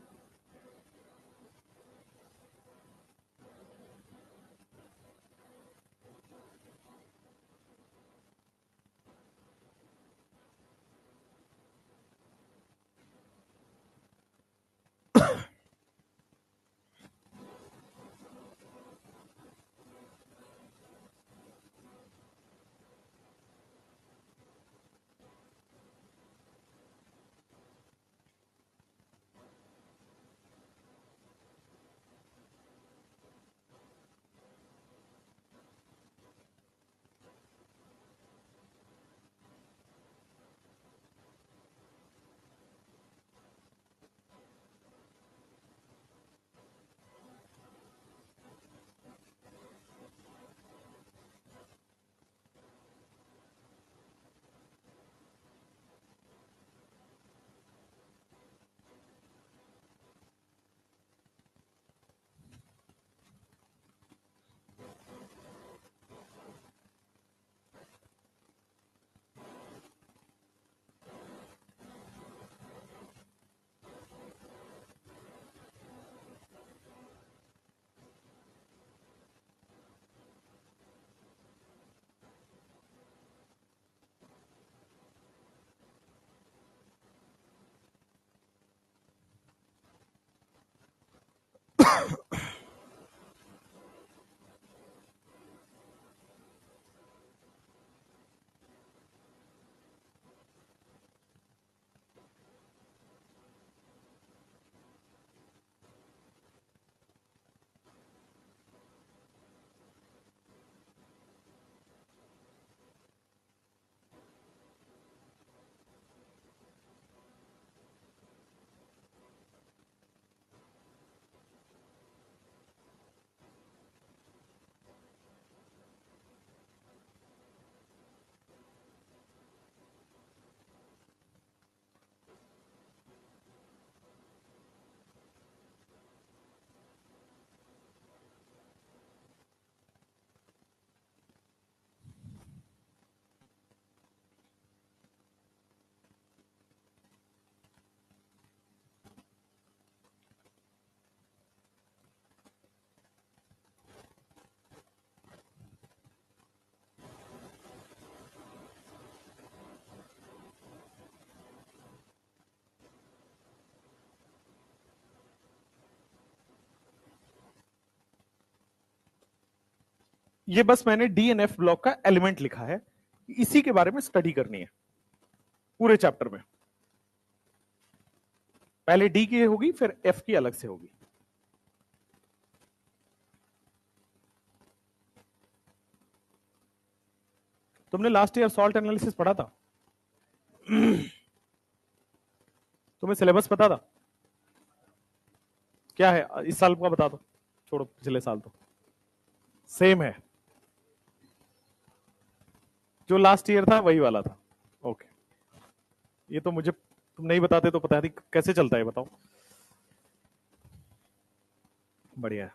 ये बस मैंने डीएनएफ ब्लॉक का एलिमेंट लिखा है, इसी के बारे में स्टडी करनी है पूरे चैप्टर में. पहले डी की होगी, फिर एफ की अलग से होगी. तुमने लास्ट ईयर सॉल्ट एनालिसिस पढ़ा था? तुम्हें सिलेबस पता था? क्या है इस साल का बता दो, छोड़ो पिछले साल तो सेम है. जो लास्ट ईयर था वही वाला था. ओके, ये तो मुझे तुम नहीं बताते तो पता नहीं कैसे चलता है, बताओ. बढ़िया है.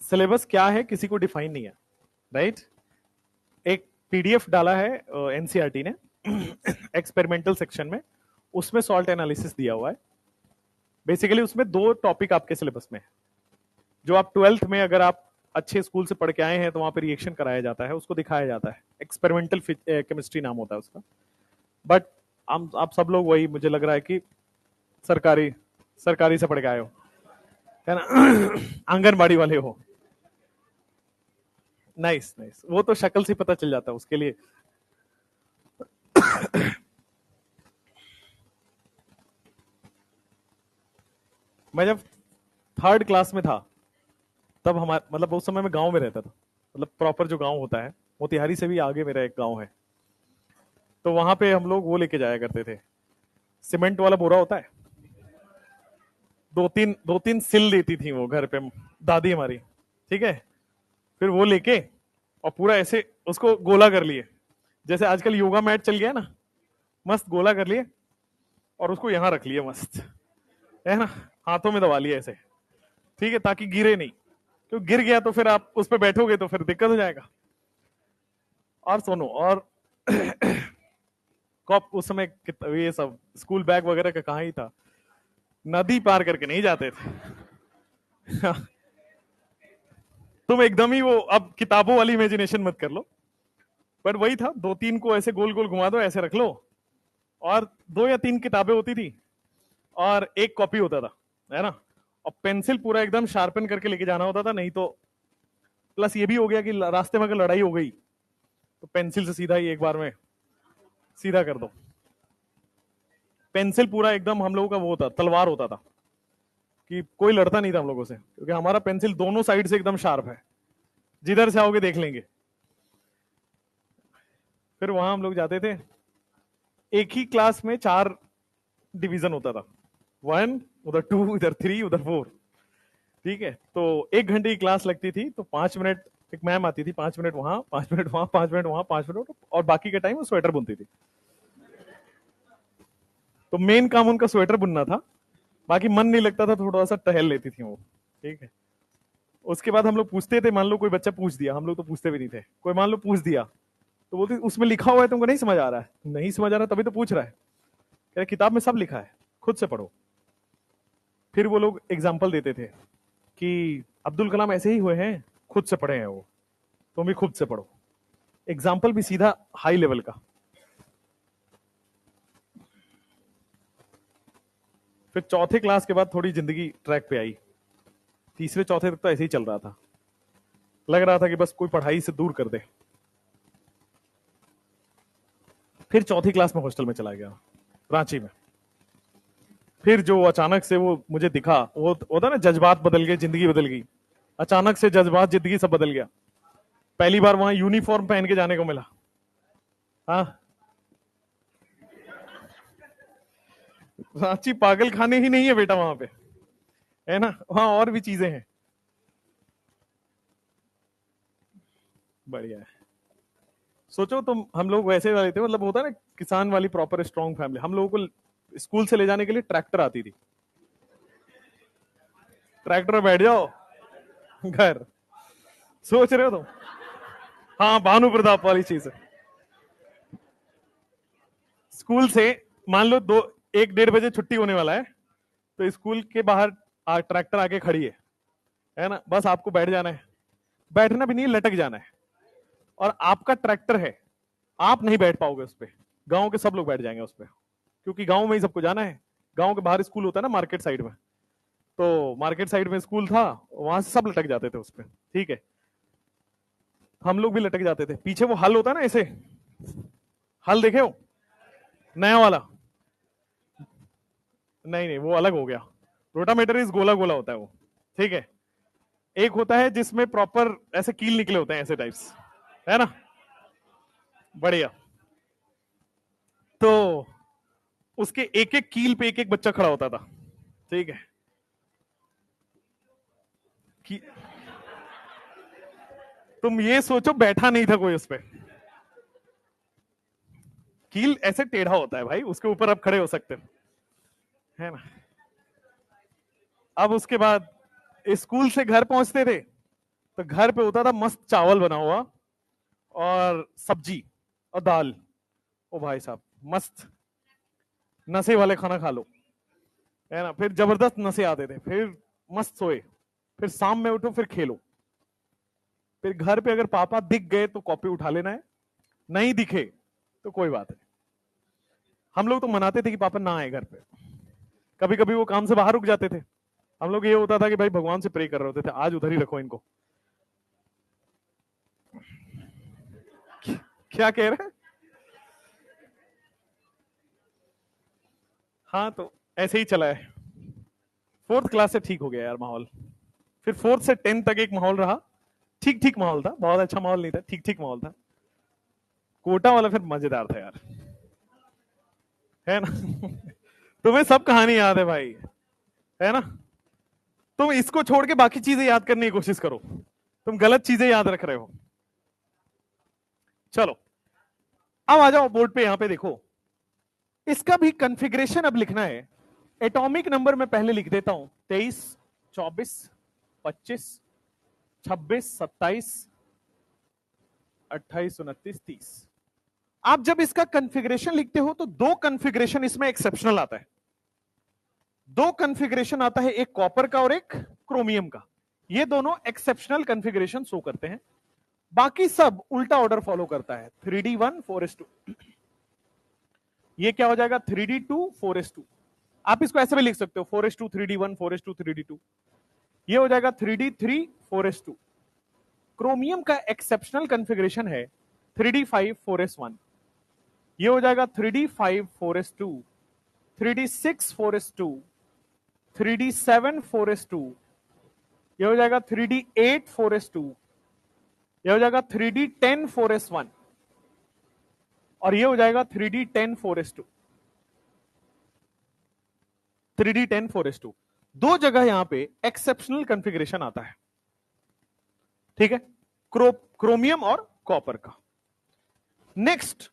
सिलेबस क्या है किसी को डिफाइन नहीं है, राइट. एक पीडीएफ डाला है एनसीईआरटी ने एक्सपेरिमेंटल सेक्शन में, उसमें सॉल्ट एनालिसिस दिया हुआ है. बेसिकली उसमें 2 टॉपिक आपके सिलेबस में है, जो आप 12th में अगर आप अच्छे स्कूल से पढ़ के आए हैं तो वहां पर रिएक्शन कराया जाता है, उसको दिखाया जाता है. एक्सपेरिमेंटल केमिस्ट्री नाम होता है उसका. बट आप सब लोग वही, मुझे लग रहा है कि सरकारी से पढ़ के आए हो, है ना. आंगनबाड़ी वाले हो. नाइस नाइस, वो तो शक्ल से पता चल जाता है उसके लिए. मैं जब 3rd क्लास में था तब हमारे, मतलब उस समय मैं गांव में रहता था, मतलब प्रॉपर जो गांव होता है मोतिहारी से भी आगे मेरा एक गांव है, तो वहां पे हम लोग वो लेके जाया करते थे, सीमेंट वाला बोरा होता है, दो तीन सिल देती थी वो घर पे दादी हमारी, ठीक है। फिर वो लेके और पूरा ऐसे उसको गोला कर लिए, जैसे आजकल योगा मैट चल गया ना, मस्त गोला कर लिए और उसको यहां रख लिए मस्त, है ना, हाथों में दबा लिया ऐसे, ठीक है, ताकि गिरे नहीं, क्योंकि गिर गया तो फिर आप उस पर बैठोगे तो फिर दिक्कत हो जाएगा। और सुनो, और कॉप उस समय ये सब स्कूल बैग वगैरह का कहाँ ही था, नदी पार करके नहीं जाते थे तुम एकदम ही वो, अब किताबों वाली इमेजिनेशन मत कर लो, पर वही था, दो तीन को ऐसे गोल गोल घुमा दो, ऐसे रख लो, और दो या तीन किताबें होती थी और एक कॉपी होता था, है ना, और पेंसिल पूरा एकदम शार्पन करके लेके जाना होता था, नहीं तो प्लस ये भी हो गया कि रास्ते में अगर लड़ाई हो गई तो पेंसिल से सीधा ही एक बार में सीधा कर दो। पेंसिल पूरा एकदम हम लोगों का वो होता, तलवार होता था, कि कोई लड़ता नहीं था हम लोगों से, क्योंकि हमारा पेंसिल दोनों साइड से एकदम शार्प है, जिधर से आओगे देख लेंगे। फिर वहां हम लोग जाते थे, एक ही क्लास में 4 डिवीजन होता था, 1 उधर 2 इधर 3 उधर 4, ठीक है। तो 1 घंटे की क्लास लगती थी, तो 5 मिनट एक मैम आती थी, 5 मिनट वहां, 5 मिनट वहां, 5 मिनट वहां, 5 मिनट, और बाकी के टाइम वो स्वेटर बुनती थी। तो मेन काम उनका स्वेटर बुनना था, बाकी मन नहीं लगता था, थोड़ा सा टहल लेती थी वो, ठीक है। उसके बाद हम लोग पूछते थे, मान लो कोई बच्चा पूछ दिया, हम लोग तो पूछते भी नहीं थे, कोई मान लो पूछ दिया तो बोलते उसमें लिखा हुआ है, तुमको नहीं समझ आ रहा है, नहीं समझ आ रहा तभी तो पूछ रहा है, कह रहे किताब में सब लिखा है, खुद से पढ़ो। फिर वो लोग एग्जाम्पल देते थे कि अब्दुल कलाम ऐसे ही हुए हैं, खुद से पढ़े हैं वो, तुम भी खुद से पढ़ो। एग्जाम्पल भी सीधा हाई लेवल का। फिर चौथे क्लास के बाद थोड़ी जिंदगी ट्रैक पे आई, तीसरे चौथे तक तो ऐसे ही चल रहा था, लग रहा था कि बस कोई पढ़ाई से दूर कर दे। फिर चौथी क्लास में हॉस्टल में चला गया, रांची में। फिर जो अचानक से वो मुझे दिखा, वो होता ना, जज्बात बदल गए, जिंदगी बदल गई, अचानक से जज्बात, जिंदगी सब बदल गया। पहली बार वहां यूनिफॉर्म पहन के जाने को मिला। हाँ, रांची पागल खाने ही नहीं है बेटा वहां पे, है ना, वहां और भी चीजें हैं। बढ़िया है। सोचो तुम, हम लोग वैसे वाले थे, मतलब होता है ना किसान वाली प्रॉपर स्ट्रॉन्ग फैमिली, हम लोगों को स्कूल से ले जाने के लिए ट्रैक्टर आती थी, ट्रैक्टर में बैठ जाओ घर, सोच रहे हो तुम? हाँ, भानु प्रताप वाली चीज है। स्कूल से मान लो 1-1:30 बजे छुट्टी होने वाला है, तो स्कूल के बाहर ट्रैक्टर आके खड़ी है ना, बस आपको बैठ जाना है, बैठना भी नहीं, लटक जाना है, और आपका ट्रैक्टर है, आप नहीं बैठ पाओगे उस पर, गांव के सब लोग बैठ जाएंगे उस पर, क्योंकि गांव में ही सबको जाना है। गांव के बाहर स्कूल होता है ना, मार्केट साइड में, तो मार्केट साइड में स्कूल था, वहां से सब लटक जाते थे उस पर, ठीक है। हम लोग भी लटक जाते थे, पीछे वो हल होता है ना ऐसे, हल देखे हो नया वाला? नहीं नहीं, वो अलग हो गया, रोटामेटर इस गोला गोला होता है वो, ठीक है। एक होता है जिसमें प्रॉपर ऐसे कील निकले होते हैं, ऐसे टाइप्स, है ना, बढ़िया। तो उसके एक एक कील पे एक एक बच्चा खड़ा होता था, ठीक है। कि तुम ये सोचो, बैठा नहीं था कोई उस पे, कील ऐसे टेढ़ा होता है भाई, उसके ऊपर आप खड़े हो सकते हो, है ना। अब उसके बाद स्कूल से घर पहुंचते थे, तो घर पे होता था मस्त चावल बना हुआ और सब्जी और दाल, ओ भाई साहब मस्त नशे वाले खाना खा लो, है ना। फिर जबरदस्त नशे आते थे, फिर मस्त सोए, फिर शाम में उठो, फिर खेलो। फिर घर पे अगर पापा दिख गए तो कॉपी उठा लेना है, नहीं दिखे तो कोई बात नहीं। हम लोग तो मनाते थे कि पापा ना आए घर पे, कभी कभी वो काम से बाहर रुक जाते थे, हम लोग ये होता था कि भाई भगवान से प्रे कर रहे होते थे, आज उधर ही रखो इनको। क्या कह रहे हैं? हाँ, तो ऐसे ही चला है। 4th क्लास से ठीक हो गया यार माहौल, फिर 4th से 10th तक एक माहौल रहा, ठीक ठीक माहौल था, बहुत अच्छा माहौल नहीं था, ठीक ठीक माहौल था। कोटा वाला फिर मजेदार था यार, है ना? तुम्हें सब कहानी याद है भाई, है ना? तुम इसको छोड़ के बाकी चीजें याद करने की कोशिश करो, तुम गलत चीजें याद रख रहे हो। चलो अब आ जाओ बोर्ड पे, यहां पे देखो, इसका भी कॉन्फ़िगरेशन अब लिखना है। एटॉमिक नंबर मैं पहले लिख देता हूं, 23, 24, 25, 26, 27, 28, 29, 30। आप जब इसका कॉन्फ़िगरेशन लिखते हो तो दो कॉन्फ़िगरेशन इसमें एक्सेप्शनल आता है, दो कॉन्फ़िगरेशन आता है, एक कॉपर का और एक क्रोमियम का। ये दोनों एक्सेप्शनल कॉन्फ़िगरेशन शो करते हैं, बाकी सब उल्टा ऑर्डर फॉलो करता है। 3D1 4s2, ये क्या हो जाएगा 3D2 4s2। आप इसको ऐसे भी लिख सकते हो 4s2 3D1 4s2 3D2, ये हो जाएगा 3D3 4s2। क्रोमियम का एक्सेप्शनल कॉन्फ़िगरेशन है 3D5 4s1, ये हो जाएगा 3D5 4s2, 3D6 4s2, 3D7 4s2, ये हो जाएगा 3D8 4s2, ये हो जाएगा 3D10 4s1, और ये हो जाएगा 3D10 4s2। 3D10 4s2 दो जगह यहां पे एक्सेप्शनल कॉन्फ़िगरेशन आता है, ठीक है, क्रोमियम और कॉपर का। नेक्स्ट,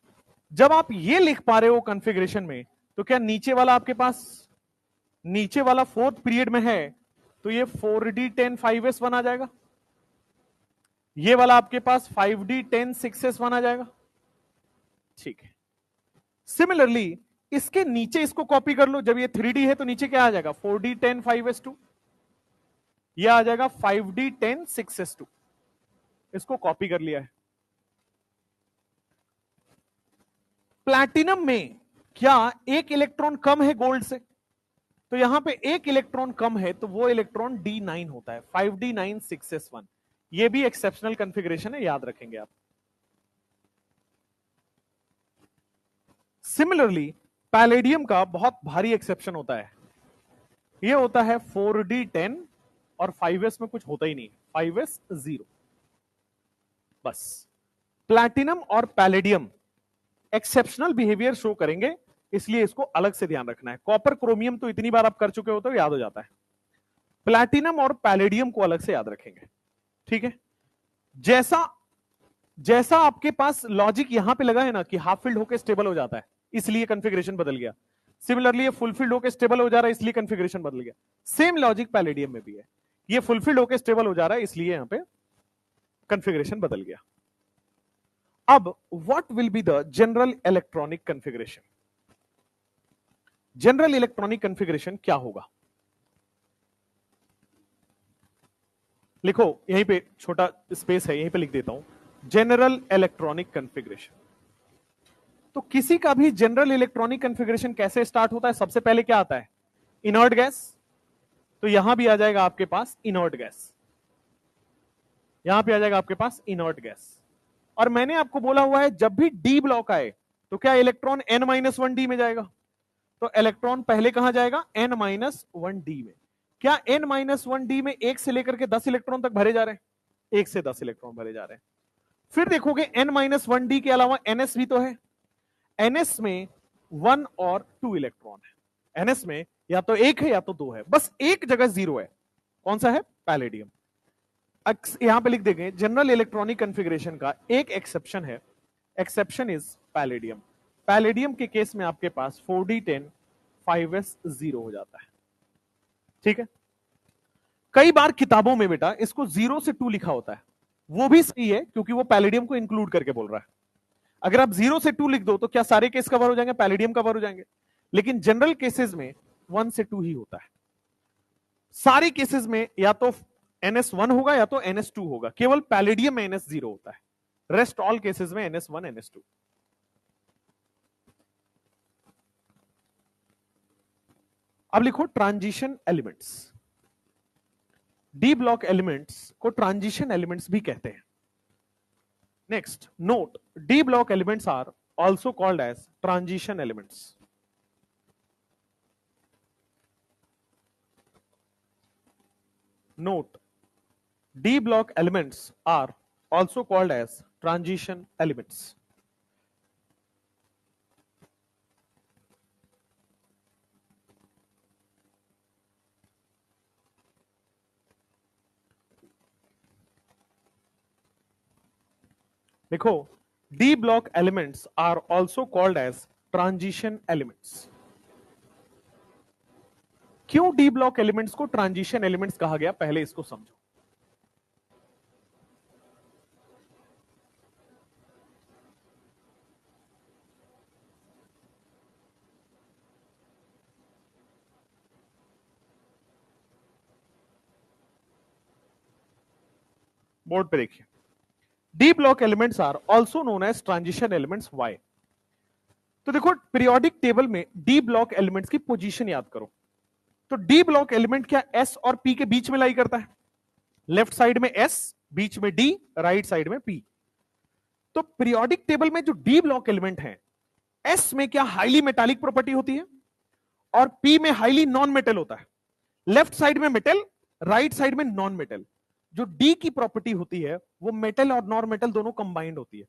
जब आप ये लिख पा रहे हो कॉन्फ़िगरेशन में, तो क्या नीचे वाला आपके पास, नीचे वाला फोर्थ पीरियड में है, तो ये 4D10 5s1 आ जाएगा, ये वाला आपके पास 5D10 6s1 आ जाएगा, ठीक है। सिमिलरली इसके नीचे इसको कॉपी कर लो, जब ये 3D है तो नीचे क्या आ जाएगा 4D10 5s2, ये आ जाएगा 5D10 6s2, इसको कॉपी कर लिया है। प्लैटिनम में क्या एक इलेक्ट्रॉन कम है गोल्ड से, तो यहां पे एक इलेक्ट्रॉन कम है, तो वो इलेक्ट्रॉन D9 होता है, 5D9 6s1। ये भी एक्सेप्शनल कॉन्फ़िगरेशन है, याद रखेंगे आप। सिमिलरली पैलेडियम का बहुत भारी एक्सेप्शन होता है, ये होता है 4D10 और 5s में कुछ होता ही नहीं, 5s 0 बस। प्लैटिनम और पैलेडियम एक्सेप्शनल बिहेवियर शो करेंगे, इसलिए इसको अलग से ध्यान रखना है। कॉपर क्रोमियम तो इतनी बार आप कर चुके हो तो याद हो जाता है, प्लैटिनम और पैलेडियम को अलग से याद रखेंगे, ठीक है। जैसा जैसा आपके पास लॉजिक यहां पे लगा है ना कि हाफ फिल्ड होकर स्टेबल हो जाता है, इसलिए कॉन्फ़िगरेशन बदल गया। सिमिलरली ये फुलफिल्ड होकर स्टेबल हो जा रहा है, इसलिए कॉन्फ़िगरेशन बदल गया। सेम लॉजिक पैलेडियम में भी है, ये फुलफिल्ड होकर स्टेबल हो जा रहा है, इसलिए यहां पे कॉन्फ़िगरेशन बदल गया। अब what will be the general electronic configuration? General electronic configuration क्या होगा? लिखो, यहीं पे छोटा स्पेस है, यहीं पे लिख देता हूं, जनरल इलेक्ट्रॉनिक कॉन्फ़िगरेशन। तो किसी का भी जनरल इलेक्ट्रॉनिक कॉन्फ़िगरेशन कैसे स्टार्ट होता है? सबसे पहले क्या आता है? Inert gas. तो यहां भी आ जाएगा आपके पास इनर्ट गैस, यहां पे आ जाएगा आपके पास इनर्ट गैस। और मैंने आपको बोला हुआ है जब भी डी ब्लॉक आए तो क्या इलेक्ट्रॉन n-1d में जाएगा, तो इलेक्ट्रॉन पहले कहां जाएगा n-1d में। क्या n-1d में 1 से लेकर के 10 इलेक्ट्रॉन तक भरे जा रहे हैं? 1 से 10 इलेक्ट्रॉन भरे जा रहे हैं। फिर देखोगे n-1d के अलावा ns भी तो है, ns में 1 और 2 इलेक्ट्रॉन है, ns में या तो 1 है या तो 2 है, बस एक जगह 0 है, कौन सा है? पैलेडियम। यहां पे लिख देंगे जनरल इलेक्ट्रॉनिक कॉन्फ़िगरेशन का एक एक्सेप्शन है, एक्सेप्शन इज पैलेडियम। पैलेडियम के केस में आपके पास 4D10 5s 0 हो जाता है, ठीक है। कई बार किताबों में बेटा इसको 0 से 2 लिखा होता है, वो भी सही है क्योंकि वो पैलेडियम को इंक्लूड करके बोल रहा है। अगर आप 0 से 2 लिख दो तो क्या सारे केस कवर हो जाएंगे? पैलेडियम कवर हो जाएंगे। लेकिन जनरल केसेस में 1 से 2 ही होता है, सारे केसेस में या तो ns1 होगा या तो ns2 होगा, केवल पैलेडियम में ns0 होता है, रेस्ट ऑल केसेस में ns1 ns2। अब लिखो transition elements. D block elements को ट्रांजिशन एलिमेंट्स भी कहते हैं। Next note, D block elements are also called as transition elements. Note, D block elements are also called as transition elements. देखो, D block elements are also called as transition elements. क्यों D block elements को transition elements कहा गया, पहले इसको समझो। Board पे देखिए, D block elements are also known as transition elements. Why? तो देखो, पीरियोडिक टेबल में डी ब्लॉक एलिमेंट्स की पोजीशन याद करो। तो डी ब्लॉक एलिमेंट क्या एस और पी के बीच में लाई करता है? लेफ्ट साइड में एस, बीच में डी, राइट साइड में पी। तो पीरियोडिक टेबल में जो डी ब्लॉक एलिमेंट है, एस में क्या हाईली मेटालिक प्रॉपर्टी होती है और पी में हाईली नॉन मेटल होता है। लेफ्ट साइड में मेटल, राइट साइड में नॉन मेटल। जो डी की प्रॉपर्टी होती है वो मेटल और नॉन मेटल दोनों कंबाइंड होती है।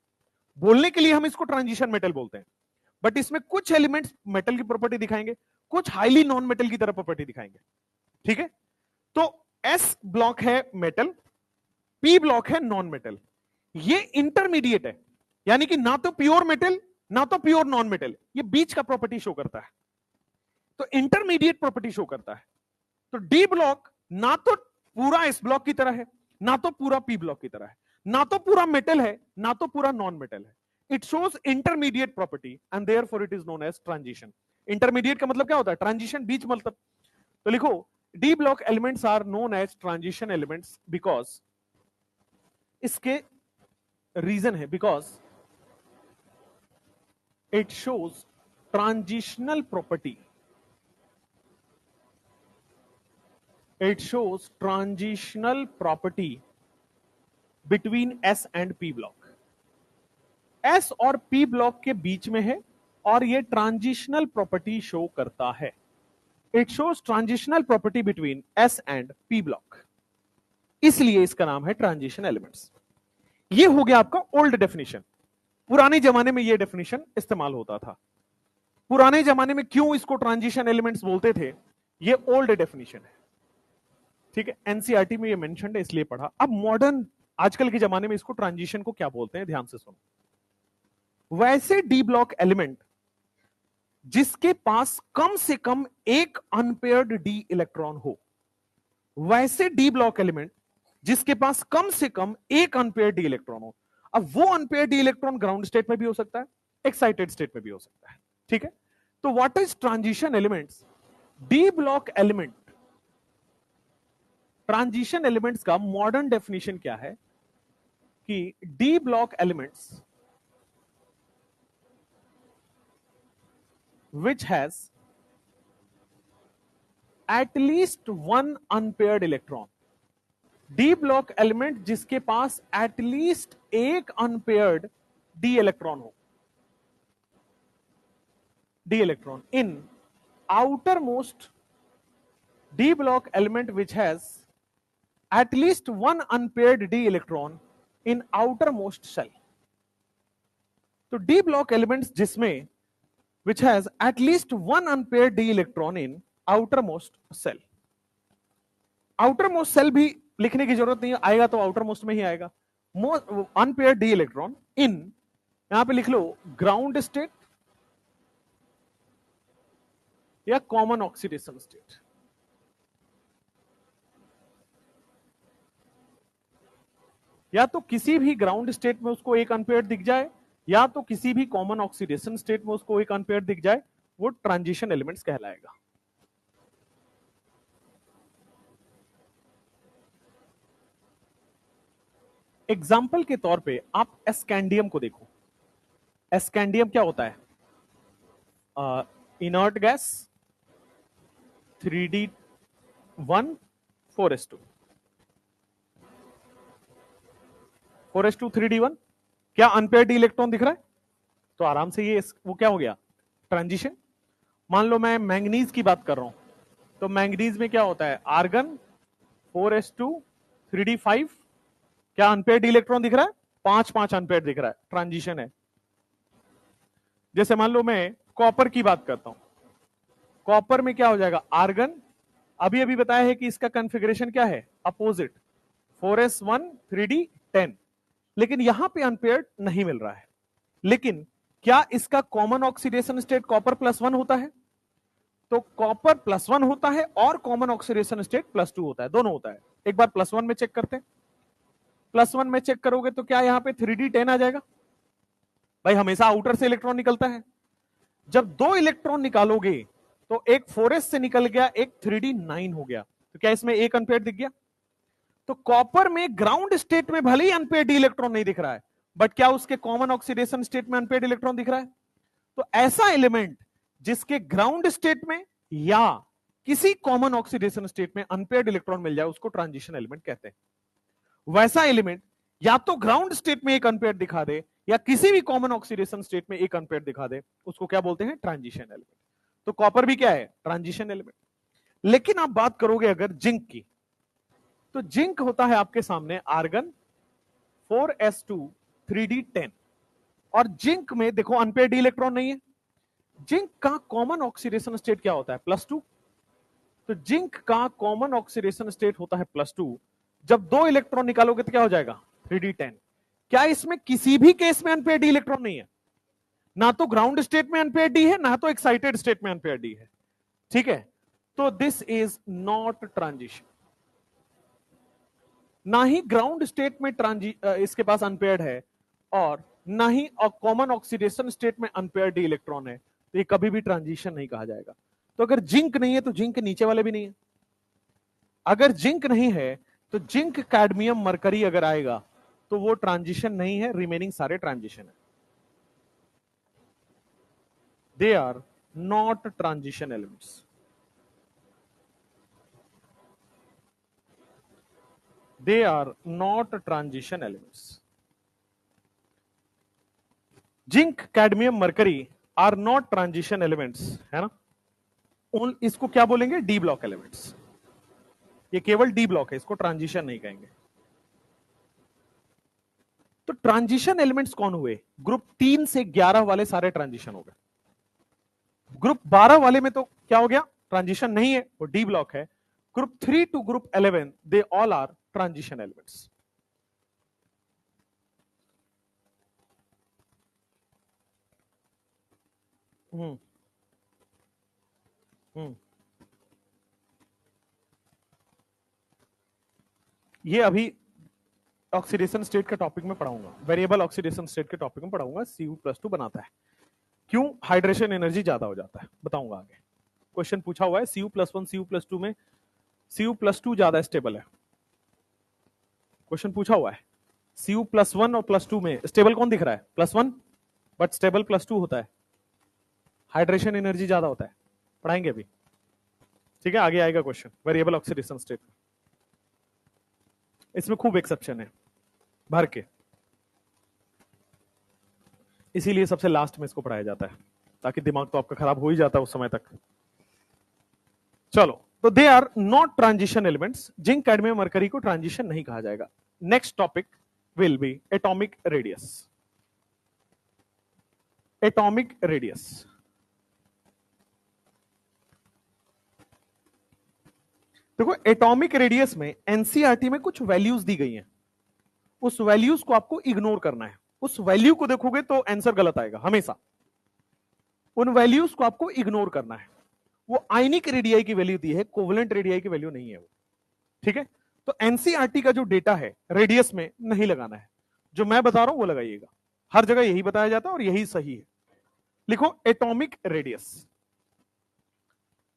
बोलने के लिए हम इसको ट्रांजिशन मेटल बोलते हैं, बट इसमें कुछ एलिमेंट्स मेटल की प्रॉपर्टी दिखाएंगे, कुछ हाईली नॉन मेटल की तरह प्रॉपर्टी दिखाएंगे। ठीक है? तो एस ब्लॉक है मेटल, पी ब्लॉक है नॉन मेटल। ये इंटरमीडिएट है, यानी कि ना तो प्योर मेटल ना तो प्योर नॉन मेटल, ये बीच का प्रॉपर्टी शो करता है। तो इंटरमीडिएट प्रॉपर्टी शो करता है। तो डी ब्लॉक ना तो पूरा एस ब्लॉक की तरह है, ना तो पूरा पी ब्लॉक की तरह है, ना तो पूरा मेटल है ना तो पूरा नॉन मेटल है। It shows intermediate property and therefore it is known as transition. Intermediate का मतलब क्या होता है? ट्रांजिशन, बीच मतलब। तो लिखो, D block elements are known as transition elements because, इसके रीजन है because it shows transitional property, it shows transitional property between S and P block। S और P ब्लॉक के बीच में है और ये ट्रांजिशनल प्रॉपर्टी शो करता है। It shows transitional property between S and P block, इसलिए इसका नाम है ट्रांजिशन एलिमेंट्स। ये हो गया आपका ओल्ड डेफिनेशन। पुराने जमाने में ये डेफिनेशन इस्तेमाल होता था। पुराने जमाने में क्यों इसको ट्रांजिशन एलिमेंट्स बोलते थे, ये ओल्ड डेफिनेशन है। ठीक है? एनसीईआरटी में ये मेंशन्ड है, इसलिए पढ़ा। अब मॉडर्न आजकल के जमाने में इसको ट्रांजिशन को क्या बोलते हैं, ध्यान से सुनो। वैसे डी ब्लॉक एलिमेंट जिसके पास कम से कम एक अनपेयर्ड डी इलेक्ट्रॉन हो, वैसे डी ब्लॉक एलिमेंट जिसके पास कम से कम एक अनपेयर्ड डी इलेक्ट्रॉन हो। अब वो unpaired D electron ground state में भी हो सकता है, एक्साइटेड स्टेट में भी हो सकता है। ठीक है? तो what is transition elements? D block element, transition elements का मॉडर्न डेफिनेशन क्या है कि D block elements which has at least one unpaired electron। D block element जिसके पास एटलीस्ट एक अनपेयर्ड डी इलेक्ट्रॉन हो, D electron in outer most, D block element which has at least one unpaired d electron in outermost cell। तो d block elements जिसमें which has at least one unpaired d electron in outermost cell। outermost cell भी लिखने की जरूरत नहीं है, आएगा तो outermost में ही आएगा। unpaired d electron in, यहां पे लिख लो ग्राउंड स्टेट या कॉमन ऑक्सीडेशन स्टेट। या तो किसी भी ग्राउंड स्टेट में उसको एक अनपेयर्ड दिख जाए, या तो किसी भी कॉमन ऑक्सीडेशन स्टेट में उसको एक अनपेयर्ड दिख जाए, वो ट्रांजिशन एलिमेंट्स कहलाएगा। एग्जाम्पल के तौर पे आप एस्कैंडियम को देखो। एस्कैंडियम क्या होता है? Inert gas, 3d1 4s2, 4s2 3d1, क्या अनपेयर्ड इलेक्ट्रॉन दिख रहा है? तो आराम से ये वो क्या हो गया? ट्रांजिशन। मान लो मैं मैंगनीज की बात कर रहा हूं, तो मैंगनीज में क्या होता है? आर्गन 4s2 3d5, क्या अनपेयर्ड इलेक्ट्रॉन दिख रहा है? 5 अनपेयर्ड दिख रहा है, ट्रांजिशन है। जैसे मान लो मैं कॉपर की बात करता हूं, कॉपर में क्या हो जाएगा? आर्गन, अभी अभी बताया है कि इसका कॉन्फ़िगरेशन क्या है? अपोजिट, 4s1 3d10, लेकिन यहां पे अनपेयर्ड नहीं मिल रहा है। लेकिन क्या इसका कॉमन ऑक्सीडेशन स्टेट कॉपर +1 होता है? तो कॉपर +1 होता है और कॉमन ऑक्सीडेशन स्टेट +2 होता है, दोनों होता है। एक बार +1 में चेक करते हैं। +1 में चेक करोगे तो क्या यहां पे 3d10 आ जाएगा? भाई हमेशा आउटर से इलेक्ट्रॉन निकलता है। जब 2 इलेक्ट्रॉन निकालोगे तो एक 4s से निकल गया, एक 3d9 हो गया, तो क्या इसमें एक अनपेयर्ड दिख गया? तो कॉपर में ग्राउंड स्टेट में भले ही अनपेयर्ड इलेक्ट्रॉन नहीं दिख रहा है, बट क्या उसके कॉमन ऑक्सीडेशन स्टेट में अनपेयर्ड इलेक्ट्रॉन दिख रहा है? तो ऐसा एलिमेंट जिसके ग्राउंड स्टेट में या किसी कॉमन ऑक्सीडेशन स्टेट में अनपेयर्ड इलेक्ट्रॉन मिल जाए उसको ट्रांजिशन एलिमेंट कहते हैं। वैसा एलिमेंट या तो ग्राउंड स्टेट में एक अनपेयर्ड दिखा दे या किसी भी कॉमन ऑक्सीडेशन स्टेट में एक अनपेयर्ड दिखा दे, उसको क्या बोलते हैं? Transition element. तो कॉपर भी क्या है? Transition element. लेकिन आप बात करोगे अगर जिंक की, तो जिंक होता है आपके सामने आर्गन 4s2 3d10, और जिंक में देखो अनपेयर्ड इलेक्ट्रॉन नहीं है। जिंक का कॉमन ऑक्सीडेशन स्टेट क्या होता है? +2। तो जिंक का कॉमन ऑक्सीडेशन स्टेट होता है +2। जब 2 इलेक्ट्रॉन निकालोगे तो क्या हो जाएगा? 3d10। क्या इसमें किसी भी केस में अनपेयर्ड इलेक्ट्रॉन नहीं है? ना तो ग्राउंड स्टेट में अनपेयर्ड डी है, ना तो एक्साइटेड स्टेट में अनपेयर्ड डी है। ठीक है, तो दिस इज नॉट ट्रांजिशन। ना ही ग्राउंड स्टेट में इसके पास अनपेयर्ड है और ना ही कॉमन ऑक्सीडेशन स्टेट में अनपेयर्ड डी इलेक्ट्रॉन है, तो ये कभी भी ट्रांजिशन नहीं कहा जाएगा। तो अगर जिंक नहीं है तो जिंक के नीचे वाले भी नहीं है। अगर जिंक नहीं है तो जिंक कैडमियम मरकरी अगर आएगा तो वो ट्रांजिशन नहीं है, रिमेनिंग सारे ट्रांजिशन है। They are not transition elements. They are not transition elements. Zinc cadmium mercury are not transition elements, है ना। इसको क्या बोलेंगे? D block elements. ये केवल डी ब्लॉक है, इसको ट्रांजिशन नहीं कहेंगे। तो ट्रांजिशन एलिमेंट्स कौन हुए? ग्रुप 3 से 11 वाले सारे ट्रांजिशन हो गए। ग्रुप 12 वाले में तो क्या हो गया? ट्रांजिशन नहीं है, वो डी ब्लॉक है। Group 3 to group 11 they all are transition elements. हम्म हम्म ये अभी ऑक्सीडेशन स्टेट के टॉपिक में पढ़ाऊंगा, वेरिएबल ऑक्सीडेशन स्टेट के टॉपिक में पढ़ाऊंगा। Cu+2 बनाता है, क्यों हाइड्रेशन एनर्जी ज्यादा हो जाता है, बताऊंगा आगे। क्वेश्चन पूछा हुआ है Cu+1 Cu+2 में Cu+2 ज्यादा स्टेबल है। क्वेश्चन पूछा हुआ है Cu+1 और +2 में स्टेबल कौन दिख रहा है? +1, बट स्टेबल +2 होता है, हाइड्रेशन एनर्जी ज्यादा होता है। पढ़ाएंगे अभी, ठीक है। आगे आएगा क्वेश्चन वेरिएबल ऑक्सीडेशन स्टेट। इसमें खूब एक्सेप्शन है भर के, इसीलिए सबसे लास्ट में इसको पढ़ाया जाता है, ताकि दिमाग तो आपका खराब हो ही जाता है उस समय तक। चलो, तो they are not transition elements. Zinc cadmium mercury को ट्रांजिशन नहीं कहा जाएगा। Next topic will be atomic radius. Atomic radius, देखो एटॉमिक रेडियस में एनसीईआरटी में कुछ वैल्यूज दी गई हैं, उस वैल्यूज को आपको इग्नोर करना है। उस वैल्यू को देखोगे तो आंसर गलत आएगा हमेशा। उन वैल्यूज को आपको इग्नोर करना है। वो आयनिक रेडियाई की वैल्यू दी है, कोवलेंट रेडियाई की वैल्यू नहीं है वो, ठीक है। तो एनसीईआरटी का जो डेटा है रेडियस में नहीं लगाना है, जो मैं बता रहा हूं वो लगाइएगा। हर जगह यही बताया जाता है और यही सही है। लिखो atomic radius.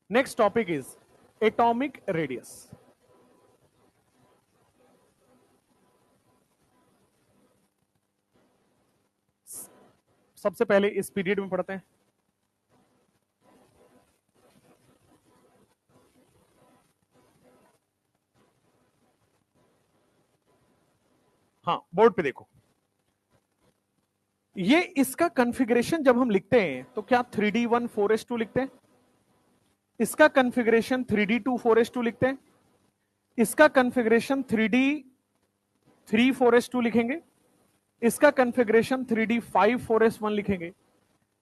Next topic is atomic radius. सबसे पहले इस पीरियड में पढ़ते हैं। हाँ, बोर्ड पे देखो, ये इसका कॉन्फ़िगरेशन जब हम लिखते हैं तो क्या 3d1 4s2 लिखते हैं? इसका कॉन्फ़िगरेशन 3d2 4s2 लिखते हैं? इसका कॉन्फ़िगरेशन 3d3 4s2 लिखेंगे? इसका कॉन्फ़िगरेशन 3d5 4s1 लिखेंगे?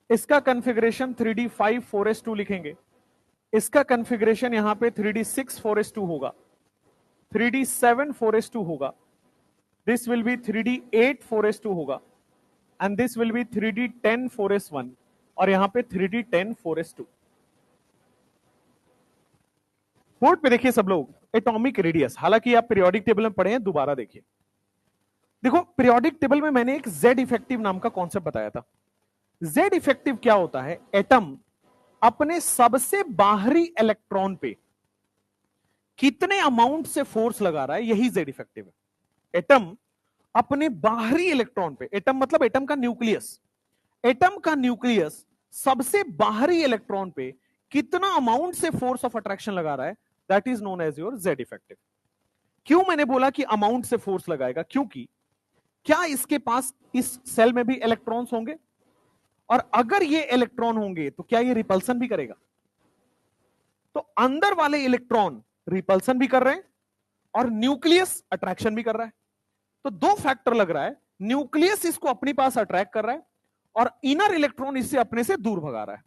इसका कॉन्फ़िगरेशन 3d5 4s2 लिखेंगे? इसका कॉन्फ़िगरेशन यहां पे 3d6 4s2 होगा, 3d7 4s2 होगा, this will B 3D8 4s2 होगा, and this will B 3D10 4s1, और यहां पे 3D10 4s2। बोर्ड पे देखिए सब लोग, एटॉमिक रेडियस, हालांकि आप पीरियोडिक टेबल में पढ़े हैं, दोबारा देखिए। देखो पीरियोडिक टेबल में मैंने एक जेड इफेक्टिव नाम का कॉन्सेप्ट बताया था। जेड इफेक्टिव क्या होता है? एटम अपने सबसे बाहरी इलेक्ट्रॉन पे कितने अमाउंट से फोर्स लगा रहा है, यही जेड इफेक्टिव है। एटम अपने बाहरी इलेक्ट्रॉन पे, एटम मतलब एटम का न्यूक्लियस, एटम का न्यूक्लियस सबसे बाहरी इलेक्ट्रॉन पे कितना अमाउंट से फोर्स ऑफ अट्रैक्शन लगा रहा है, that is known as your Z effective. क्यों मैंने बोला कि अमाउंट से फोर्स लगाएगा? क्योंकि क्या इसके पास इस सेल में भी इलेक्ट्रॉन्स होंगे, और अगर ये इलेक्ट्रॉन होंगे तो क्या ये रिपल्सन भी करेगा? तो अंदर वाले इलेक्ट्रॉन रिपल्सन भी कर रहे हैं और न्यूक्लियस अट्रैक्शन भी कर रहा है। तो दो फैक्टर लग रहा है, न्यूक्लियस इसको अपने पास अट्रैक्ट कर रहा है और इनर इलेक्ट्रॉन इससे अपने से दूर भगा रहा है।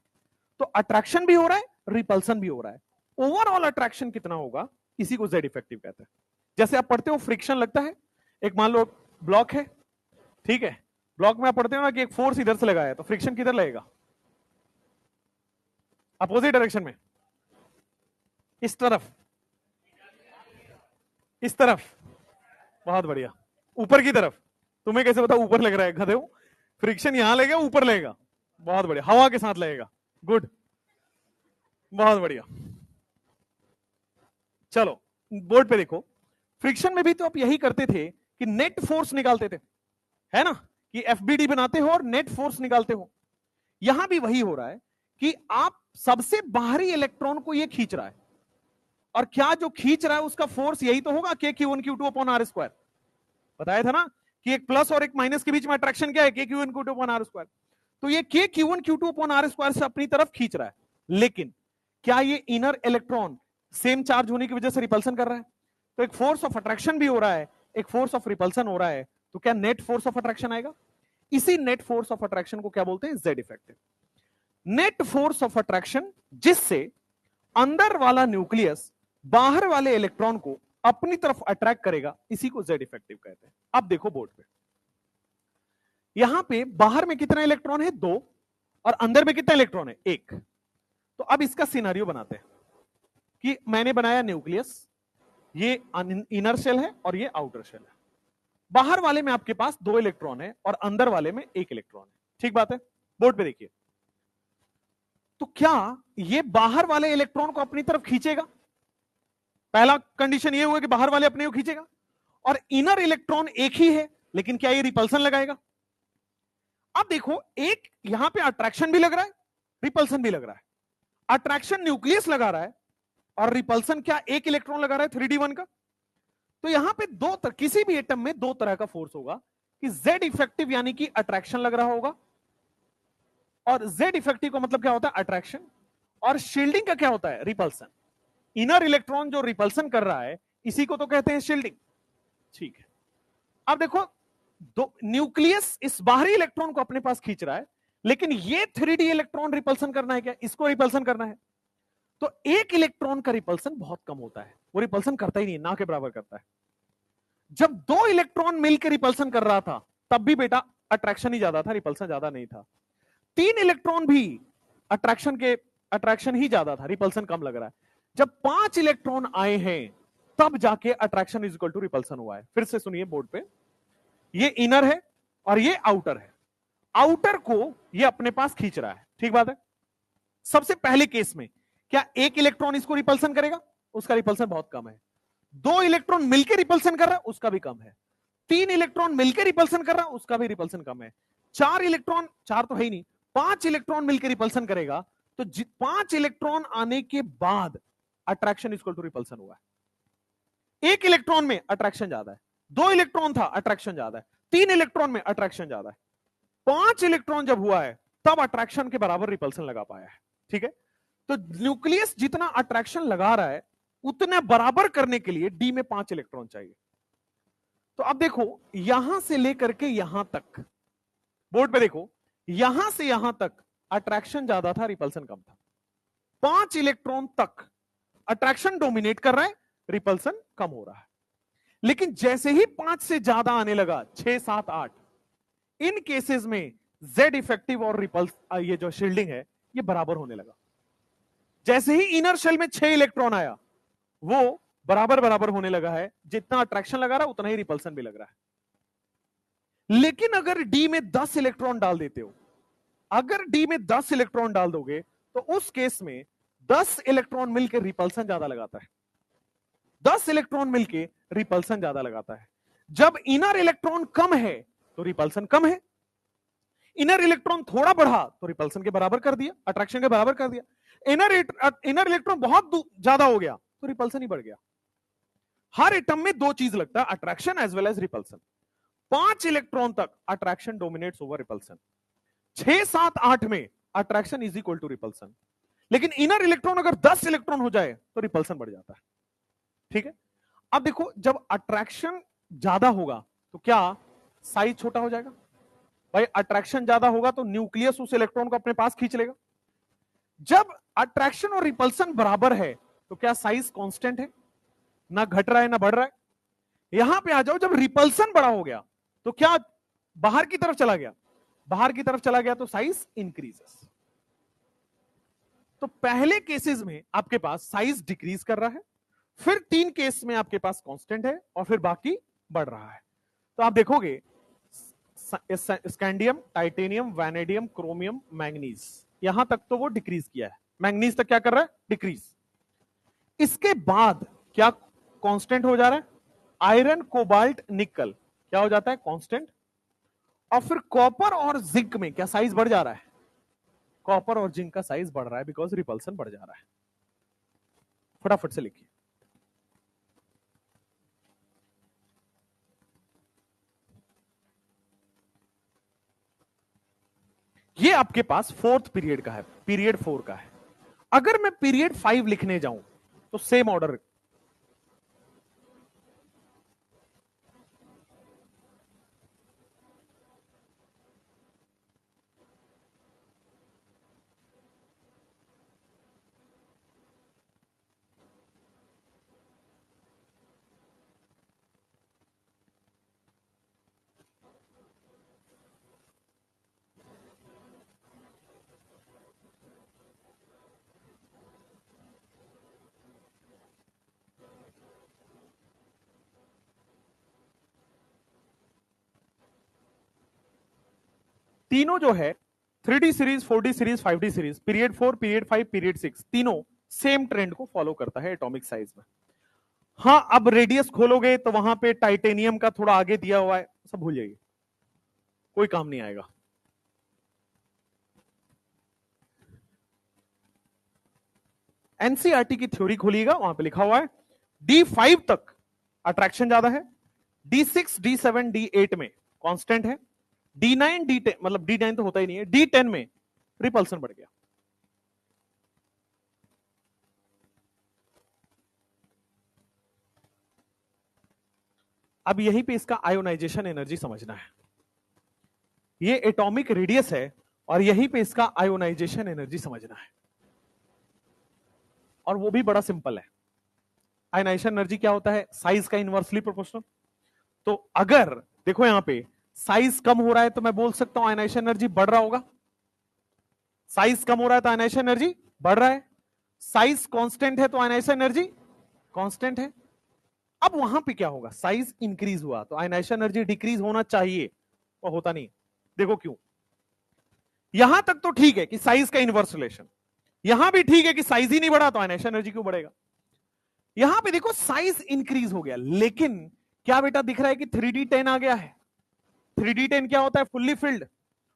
तो अट्रैक्शन भी हो रहा है, रिपल्सन भी हो रहा है। ओवरऑल अट्रैक्शन कितना होगा, इसी को जेड इफेक्टिव कहते हैं। जैसे आप पढ़ते हो फ्रिक्शन लगता है, एक मान लो ब्लॉक है, ठीक है, ब्लॉक में आप पढ़ते हो ना कि एक फोर्स इधर से लगाया, तो फ्रिक्शन किधर लगेगा? अपोजिट डायरेक्शन में, इस तरफ, इस तरफ। बहुत बढ़िया, ऊपर की तरफ। तुम्हें कैसे पता ऊपर लग रहा है? गधे हो, फ्रिक्शन यहां लगेगा, ऊपर लगेगा। बहुत बढ़िया, हवा के साथ लगेगा। गुड, बहुत बढ़िया। चलो बोर्ड पे देखो, फ्रिक्शन में भी तो आप यही करते थे कि नेट फोर्स निकालते थे, है ना, कि एफबीडी बनाते हो और नेट फोर्स निकालते हो। यहां भी वही हो रहा है कि आप सबसे बाहरी इलेक्ट्रॉन को ये खींच रहा है, और क्या जो खींच रहा है उसका फोर्स यही तो होगा, KQ1Q2/r²। बताया था ना कि एक प्लस और एक माइनस के बीच में अट्रैक्शन क्या है, KQ1Q2/r²। तो ये KQ1Q2/r² से अपनी तरफ खींच रहा है, लेकिन क्या ये इनर इलेक्ट्रॉन सेम चार्ज होने की वजह से रिपल्सन कर रहा है? तो एक फोर्स ऑफ अट्रैक्शन भी हो रहा है, एक फोर्स ऑफ रिपल्सन हो रहा है। तो क्या नेट फोर्स ऑफ अट्रैक्शन आएगा? इसी नेट फोर्स ऑफ अट्रैक्शन को क्या बोलते हैं? Z effective. Net force of attraction, जिससे अंदर वाला न्यूक्लियस बाहर वाले इलेक्ट्रॉन को अपनी तरफ अट्रैक्ट करेगा, इसी को जेड इफेक्टिव कहते हैं। अब देखो बोर्ड पे, यहां पे बाहर में कितना इलेक्ट्रॉन है? 2, और अंदर में कितना इलेक्ट्रॉन है? 1। तो अब इसका सिनेरियो बनाते हैं कि मैंने बनाया न्यूक्लियस, ये इनर शेल है और ये आउटर शेल है। बाहर वाले में आपके पास 2 इलेक्ट्रॉन है और अंदर वाले में 1 इलेक्ट्रॉन है, ठीक बात है? बोर्ड पे देखिए, तो क्या ये बाहर वाले इलेक्ट्रॉन को अपनी तरफ खींचेगा? पहला कंडीशन ये हुआ कि बाहर वाले अपने को खींचेगा, और इनर इलेक्ट्रॉन एक ही है, लेकिन क्या ये रिपल्सन लगाएगा? अब देखो, एक यहां पे अट्रैक्शन भी लग रहा है, रिपल्सन भी लग रहा है। अट्रैक्शन न्यूक्लियस लगा रहा है और रिपल्सन क्या एक इलेक्ट्रॉन लगा रहा है 3D1 का। तो यहां पे किसी भी एटम में 2 तरह का फोर्स होगा, कि जेड इफेक्टिव यानी कि अट्रैक्शन लग रहा होगा, और जेड इफेक्टिव का मतलब क्या होता है? अट्रैक्शन। और शील्डिंग का क्या होता है? रिपल्सन। इनर इलेक्ट्रॉन जो रिपल्सन कर रहा है, इसी को तो कहते हैं शील्डिंग, ठीक है। अब देखो, न्यूक्लियस इस बाहरी इलेक्ट्रॉन को अपने पास खींच रहा है, लेकिन ये 3D इलेक्ट्रॉन रिपल्सन करना है क्या? इसको रिपल्सन करना है। तो एक इलेक्ट्रॉन का रिपल्सन बहुत कम होता है, वो रिपल्सन करता ही नहीं, ना के बराबर करता है। जब 2 इलेक्ट्रॉन मिलकर रिपल्सन कर रहा था, तब भी बेटा अट्रैक्शन ही ज्यादा था, रिपल्सन ज्यादा नहीं था। 3 इलेक्ट्रॉन भी अट्रैक्शन ही ज्यादा था, रिपल्सन कम लग रहा है। जब 5 इलेक्ट्रॉन आए हैं, तब जाके attraction is equal to repulsion हुआ है। फिर से सुनिए बोर्ड पे, ये इनर है और ये आउटर है। आउटर को ये अपने पास खींच रहा है, ठीक बात है। सबसे पहले केस में क्या एक इलेक्ट्रॉन इसको रिपल्सन करेगा? उसका रिपल्सन बहुत कम है। 2 इलेक्ट्रॉन मिलकर रिपल्सन कर रहा है, उसका भी कम है। 3 इलेक्ट्रॉन मिलकर रिपल्सन कर रहा है, उसका भी रिपल्सन कम है। 4 इलेक्ट्रॉन, 4 तो है ही नहीं, 5 इलेक्ट्रॉन मिलकर रिपल्सन करेगा, तो 5 इलेक्ट्रॉन आने के बाद अट्रैक्शन इक्वल टू रिपल्सन हुआ है। 1 इलेक्ट्रॉन में अट्रैक्शन ज्यादा है, 2 इलेक्ट्रॉन था अट्रैक्शन ज्यादा है, 3 इलेक्ट्रॉन में अट्रैक्शन ज्यादा है, 5 इलेक्ट्रॉन जब हुआ है तब अट्रैक्शन के बराबर रिपल्सन लगा पाया है, ठीक है। तो न्यूक्लियस जितना अट्रैक्शन लगा रहा है, उतना बराबर करने के लिए डी में 5 इलेक्ट्रॉन चाहिए। तो अब देखो, यहां से लेकर के यहां तक, बोर्ड पे देखो, यहां से यहां तक अट्रैक्शन ज्यादा था, रिपल्सन कम था। 5 इलेक्ट्रॉन तक अट्रैक्शन डोमिनेट कर रहा है, रिपल्सन कम हो रहा है। लेकिन जैसे ही 5 से ज्यादा आने लगा, 6 7 8, इन केसेस में जेड इफेक्टिव और रिपल्स, ये जो शील्डिंग है ये बराबर होने लगा। जैसे ही इनर शेल में 6 इलेक्ट्रॉन आया, वो बराबर बराबर होने लगा है, जितना अट्रैक्शन लगा रहा है उतना ही रिपल्सन भी लग रहा है। लेकिन अगर डी में 10 इलेक्ट्रॉन डाल देते हो, अगर डी में 10 इलेक्ट्रॉन डाल दोगे तो उस केस में 10 इलेक्ट्रॉन मिलकर रिपल्सन ज्यादा लगाता है। 10 इलेक्ट्रॉन मिलकर रिपल्सन ज्यादा लगाता है। जब इनर इलेक्ट्रॉन कम है तो रिपल्सन कम है, इनर इलेक्ट्रॉन थोड़ा बढ़ा तो रिपल्सन के बराबर कर दिया, अट्रैक्शन के बराबर कर दिया। इनर इलेक्ट्रॉन बहुत ज्यादा हो गया तो रिपल्सन ही बढ़ गया। हर एटम में दो चीज लगता है, attraction as well as repulsion. 5 electron तक अट्रैक्शन डोमिनेट्स ओवर रिपल्सन, 6 7 8 में attraction is equal to repulsion. लेकिन इनर इलेक्ट्रॉन अगर 10 इलेक्ट्रॉन हो जाए तो रिपल्सन बढ़ जाता है। ठीक है, अब देखो जब अट्रैक्शन ज्यादा होगा तो क्या साइज छोटा हो जाएगा? भाई अट्रैक्शन ज्यादा होगा तो न्यूक्लियस उस इलेक्ट्रॉन को अपने पास खींच लेगा। जब अट्रैक्शन और रिपल्सन बराबर है तो क्या साइज कांस्टेंट है? ना घट रहा है ना बढ़ रहा है। यहां पे आ जाओ, जब रिपल्सन बड़ा हो गया तो क्या बाहर की तरफ चला गया? बाहर की तरफ चला गया तो साइज इंक्रीजेस। तो पहले केसेस में आपके पास साइज डिक्रीज कर रहा है, फिर 3 केस में आपके पास कांस्टेंट है और फिर बाकी बढ़ रहा है। तो आप देखोगे scandium, titanium, vanadium, chromium, manganese, यहां तक तो वो डिक्रीज किया है। मैंगनीज तक क्या कर रहा है? डिक्रीज। इसके बाद क्या कांस्टेंट हो जा रहा है? आयरन, कोबाल्ट, निकल क्या हो जाता है? कांस्टेंट। और फिर कॉपर और जिंक में क्या साइज बढ़ जा रहा है? कॉपर और जिंक का साइज बढ़ रहा है, बिकॉज रिपल्सन बढ़ जा रहा है। फटाफट से लिखिए। ये आपके पास 4th पीरियड का है, पीरियड 4 का है। अगर मैं पीरियड 5 लिखने जाऊं तो सेम ऑर्डर। तीनों जो है 3D series, 4D series, 5D series, period 4, period 5, period 6, तीनों सेम ट्रेंड को फॉलो करता है एटॉमिक साइज में। हाँ, अब रेडियस खोलोगे तो वहां पे टाइटेनियम का थोड़ा आगे दिया हुआ है, सब भूल जाइए, कोई काम नहीं आएगा। एनसीईआरटी की थ्योरी खोलिएगा, वहां पे लिखा हुआ है D5 तक अट्रैक्शन ज्यादा है, D6, D7, D8 में कांस्टेंट है, D9, D10, मतलब D9 तो होता ही नहीं है, D10 में रिपल्सन बढ़ गया। अब यहीं पे इसका आयोनाइजेशन एनर्जी समझना है। ये एटॉमिक रेडियस है और यहीं पे इसका आयोनाइजेशन एनर्जी समझना है, और वो भी बड़ा सिंपल है। आयोनाइजेशन एनर्जी क्या होता है? साइज का इनवर्सली प्रोपोर्शनल। तो अगर देखो यहां पे साइज कम हो रहा है तो मैं बोल सकता हूं आयोनाइजेशन एनर्जी बढ़ रहा होगा। साइज कम हो रहा है तो आयोनाइजेशन एनर्जी बढ़ रहा है। साइज कांस्टेंट है तो आयोनाइजेशन एनर्जी कांस्टेंट है। अब वहां पे क्या होगा? साइज इंक्रीज हुआ तो आयोनाइजेशन एनर्जी डिक्रीज होना चाहिए, और होता नहीं। देखो क्यों। यहां तक तो ठीक है कि साइज का इनवर्स रिलेशन, यहां भी ठीक है कि साइज ही नहीं बढ़ा तो आयोनाइजेशन एनर्जी क्यों बढ़ेगा। यहां पे देखो साइज इंक्रीज हो गया, लेकिन क्या बेटा दिख रहा है कि 3D10 आ गया है। 3D10 क्या होता है? फुल्ली फिल्ड,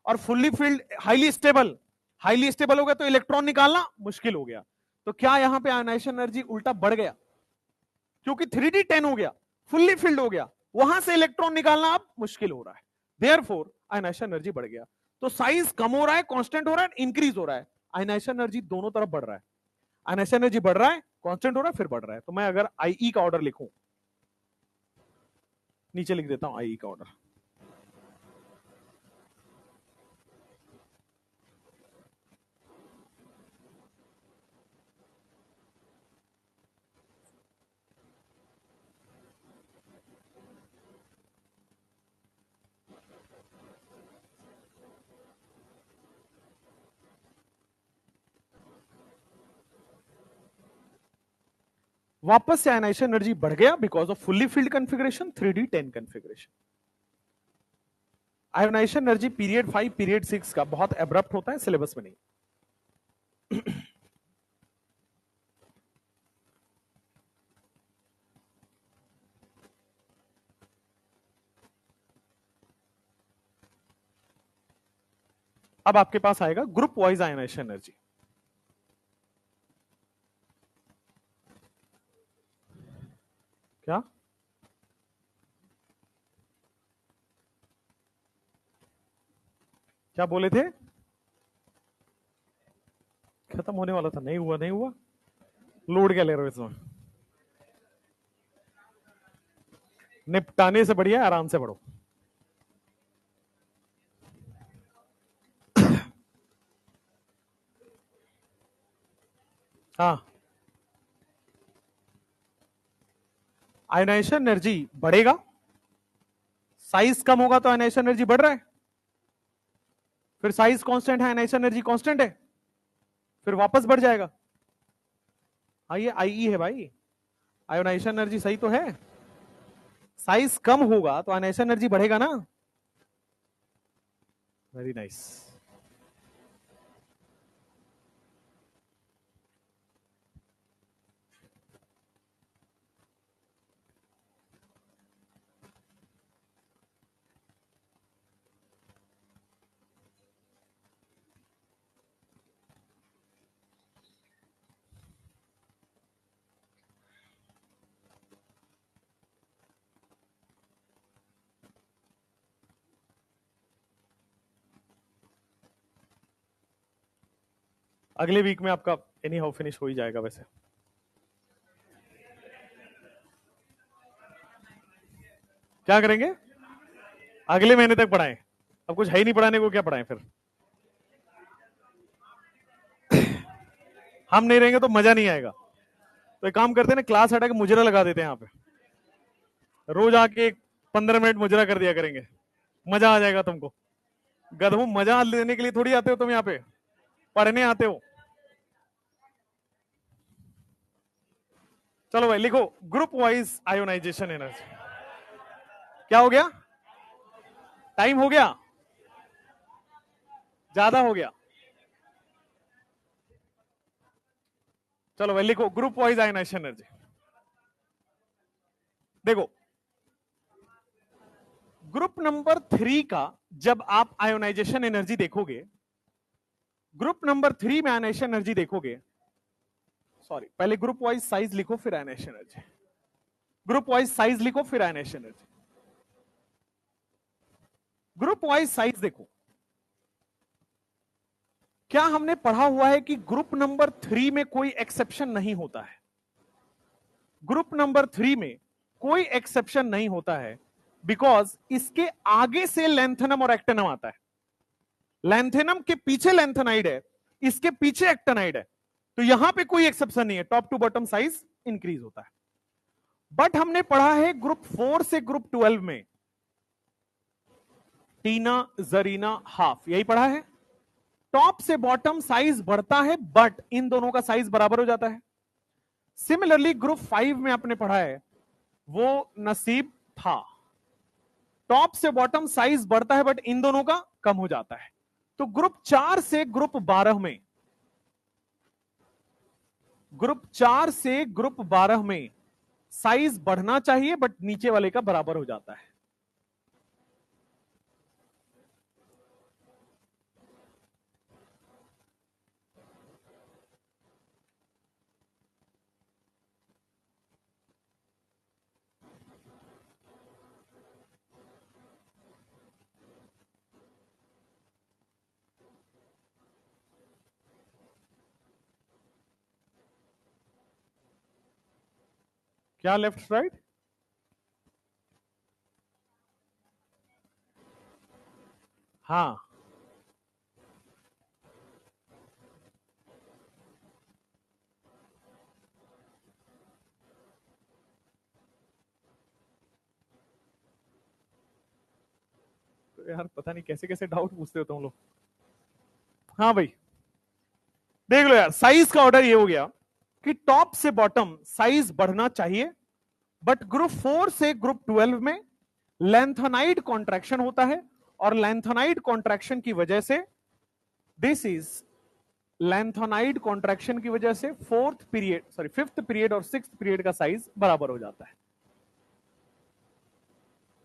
और fully filled highly stable. Highly stable हो गया तो इलेक्ट्रॉन निकालना मुश्किल हो गया। तो क्या यहां पे आयोनाइजेशन एनर्जी उल्टा बढ़ गया? क्योंकि 3D10 हो गया, फुल्ली फिल्ड हो गया, वहां से इलेक्ट्रॉन निकालना अब मुश्किल हो रहा है, देयरफॉर आयोनाइजेशन एनर्जी बढ़ गया। तो साइज कम हो रहा है, कांस्टेंट हो रहा है, इंक्रीज हो रहा है, आयोनाइजेशन एनर्जी दोनों तरफ बढ़ रहा है। आयोनाइजेशन एनर्जी बढ़ रहा है, कांस्टेंट हो रहा है, फिर बढ़ रहा है। तो मैं अगर आईई का ऑर्डर लिखूं, नीचे लिख देता हूं आईई का ऑर्डर। वापस से आयनाइजेशन एनर्जी बढ़ गया because of fully filled configuration, 3d10 configuration. Ionization energy period 5 period 6 का बहुत एब्रप्ट होता है, सिलेबस में नहीं। अब आपके पास आएगा ग्रुप वाइज आयनाइजेशन एनर्जी। क्या क्या बोले थे? खत्म होने वाला था, नहीं हुआ नहीं हुआ। लोड क्या ले रहे हो इसमें? निपटाने से बढ़िया आराम से पढ़ो। हाँ, आयनाइजेशन एनर्जी बढ़ेगा, साइज कम होगा तो आयनाइजेशन एनर्जी बढ़ रहा है, फिर साइज कांस्टेंट है, आयनाइजेशन एनर्जी कांस्टेंट है, फिर वापस बढ़ जाएगा। हाँ, ये आईई है भाई, आयोनाइजेशन एनर्जी सही तो है। साइज कम होगा तो आयनाइजेशन एनर्जी बढ़ेगा ना। Very nice. अगले वीक में आपका एनी हाउ फिनिश हो ही जाएगा वैसे। क्या करेंगे? अगले महीने तक पढ़ाएं। अब कुछ है ही नहीं पढ़ाने को, क्या पढ़ाएं फिर? हम नहीं रहेंगे तो मजा नहीं आएगा। तो एक काम करते हैं ना, क्लास हटा के मुजरा लगा देते हैं यहाँ पे, रोज आके 15 मिनट मुजरा कर दिया करेंगे, मजा आ जाएगा तुमको। गधों, मजा लेने के लिए थोड़ी आते हो तुम यहाँ पे, पढ़ने आते हो। चलो भाई लिखो, ग्रुप वाइज आयोनाइजेशन एनर्जी। क्या हो गया? टाइम हो गया, ज्यादा हो गया। चलो भाई लिखो, ग्रुप वाइज आयोनाइजेशन एनर्जी। देखो, ग्रुप नंबर 3 का जब आप आयोनाइजेशन एनर्जी देखोगे, ग्रुप नंबर 3 में आयोनाइजेशन एनर्जी देखोगे, सॉरी पहले ग्रुप वाइज साइज लिखो फिर ionization energy. Group wise size लिखो फिर ionization energy. Group wise size देखो, क्या हमने पढ़ा हुआ है कि ग्रुप नंबर 3 में कोई एक्सेप्शन नहीं होता है? ग्रुप नंबर 3 में कोई एक्सेप्शन नहीं होता है बिकॉज इसके आगे से लेंथेनम और एक्टेनम आता है। लेंथेनम के पीछे लेंथेनाइड है, इसके पीछे एक्टेनाइड है, तो यहां पे कोई एक्सेप्शन नहीं है, top to bottom size increase होता है। बट हमने पढ़ा है ग्रुप 4 से ग्रुप 12 में टीना जरीना हाफ, यही पढ़ा है। टॉप से बॉटम साइज बढ़ता है बट इन दोनों का साइज बराबर हो जाता है। सिमिलरली ग्रुप 5 में आपने पढ़ा है वो नसीब था, टॉप से बॉटम साइज बढ़ता है बट इन दोनों का कम हो जाता है। तो ग्रुप 4 से ग्रुप 12 में, ग्रुप 4 से ग्रुप 12 में साइज बढ़ना चाहिए बट नीचे वाले का बराबर हो जाता है। क्या लेफ्ट राइट? हाँ, तो यार पता नहीं कैसे कैसे डाउट पूछते हो तुम लोग। हाँ भाई, देख लो यार, साइज का ऑर्डर ये हो गया कि टॉप से बॉटम साइज बढ़ना चाहिए, बट ग्रुप 4 से ग्रुप 12 में लेंथेनाइड कॉन्ट्रैक्शन होता है, और लेंथेनाइड कॉन्ट्रैक्शन की वजह से दिस इज लेंथेनाइड कॉन्ट्रैक्शन की वजह से फिफ्थ पीरियड और सिक्स्थ पीरियड का साइज बराबर हो जाता है,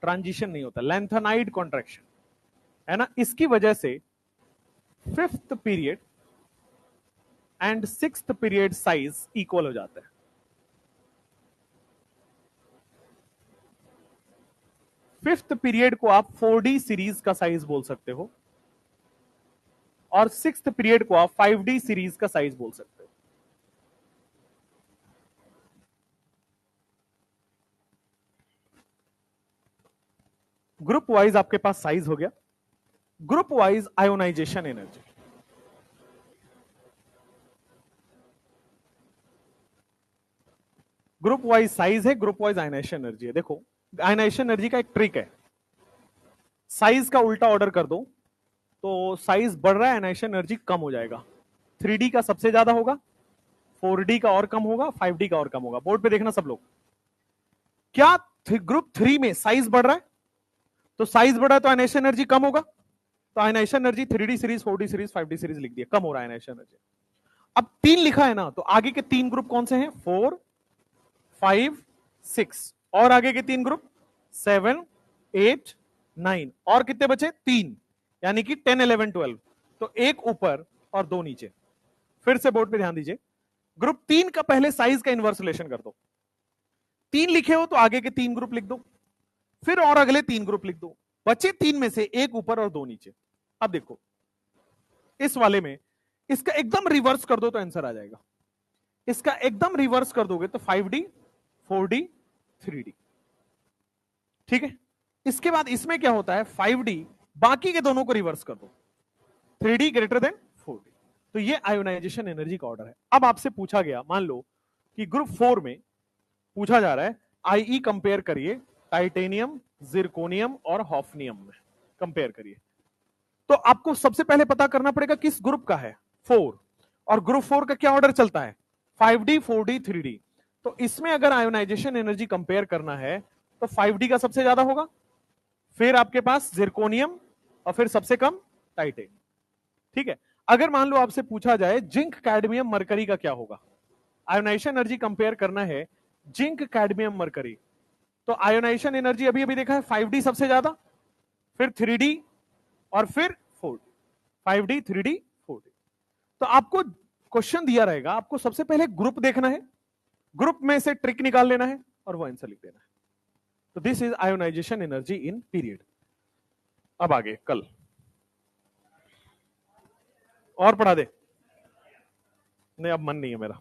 ट्रांजिशन नहीं होता, लेंथेनाइड कॉन्ट्रैक्शन है ना, इसकी वजह से fifth period and sixth period size equal हो जाता है। फिफ्थ पीरियड को आप 4D सीरीज का साइज बोल सकते हो, और सिक्स्थ पीरियड को आप 5D सीरीज का साइज बोल सकते हो। ग्रुप वाइज आपके पास साइज हो गया। Group wise ionization energy, group wise size है, ग्रुप वाइज आयनाइजेशन एनर्जी है। देखो आयनाइजेशन एनर्जी का एक ट्रिक है, साइज का उल्टा ऑर्डर कर दो तो साइज बढ़ रहा है, आयनाइजेशन एनर्जी कम हो जाएगा। 3D का सबसे ज्यादा होगा, 4D का और कम होगा, 5D का और कम होगा। बोर्ड पे देखना सब लोग, क्या ग्रुप 3 में साइज बढ़ रहा है, तो साइज बढ़ा है तो आयनाइजेशन एनर्जी कम होगा, तो ionization energy 3D series, 4D series, 5D series लिख दिया, कम हो रहा है आयनाइजेशन एनर्जी। अब 3 लिखा है ना, तो आगे के 3 ग्रुप कौन से हैं, 4, 5, 6, और आगे के 3 ग्रुप 7, 8, 9, और कितने बचे, 3, यानी कि 10, 11, 12, तो एक ऊपर और 2 नीचे। फिर से बोर्ड पे ध्यान दीजिए, ग्रुप 3 का पहले साइज का इनवर्स रिलेशन कर दो, 3 लिखे हो तो आगे के 3 ग्रुप लिख दो, फिर और अगले 3 ग्रुप लिख दो, बचे 3 में से एक ऊपर और 2 नीचे। अब देखो इस वाले में इसका एकदम रिवर्स कर दो तो आंसर आ जाएगा, इसका एकदम रिवर्स कर दोगे तो 5D, 4D, 3D, ठीक है। इसके बाद इसमें क्या होता है, 5D बाकी के दोनों को रिवर्स कर दो, 3D ग्रेटर देन 4D। तो ये आयोनाइजेशन एनर्जी का ऑर्डर है। अब आपसे पूछा गया, मान लो कि ग्रुप 4 में पूछा जा रहा है आईई कंपेयर करिए टाइटेनियम, जिरकोनियम और हॉफनियम में कंपेयर करिए, तो आपको सबसे पहले पता करना पड़ेगा किस ग्रुप का है, 4, और ग्रुप 4 का क्या ऑर्डर चलता है, 5D, 4D, 3D। तो इसमें अगर आयोनाइजेशन एनर्जी कंपेयर करना है तो 5D का सबसे ज्यादा होगा, फिर आपके पास जिरकोनियम, और फिर सबसे कम टाइटेनियम, ठीक है। अगर मान लो आपसे पूछा जाए जिंक, कैडमियम, मरकरी का क्या होगा, आयोनाइजेशन एनर्जी कंपेयर करना है जिंक, कैडमियम, मरकरी, तो आयोनाइजेशन एनर्जी अभी अभी देखा है 5D सबसे ज्यादा, फिर 3D, और फिर 4D, 5D, 3D, 4D। तो आपको क्वेश्चन दिया रहेगा, आपको सबसे पहले ग्रुप देखना है, ग्रुप में से ट्रिक निकाल लेना है और वो आंसर लिख देना है। तो this is ionization energy in period. अब आगे कल और पढ़ा दे, नहीं अब मन नहीं है मेरा।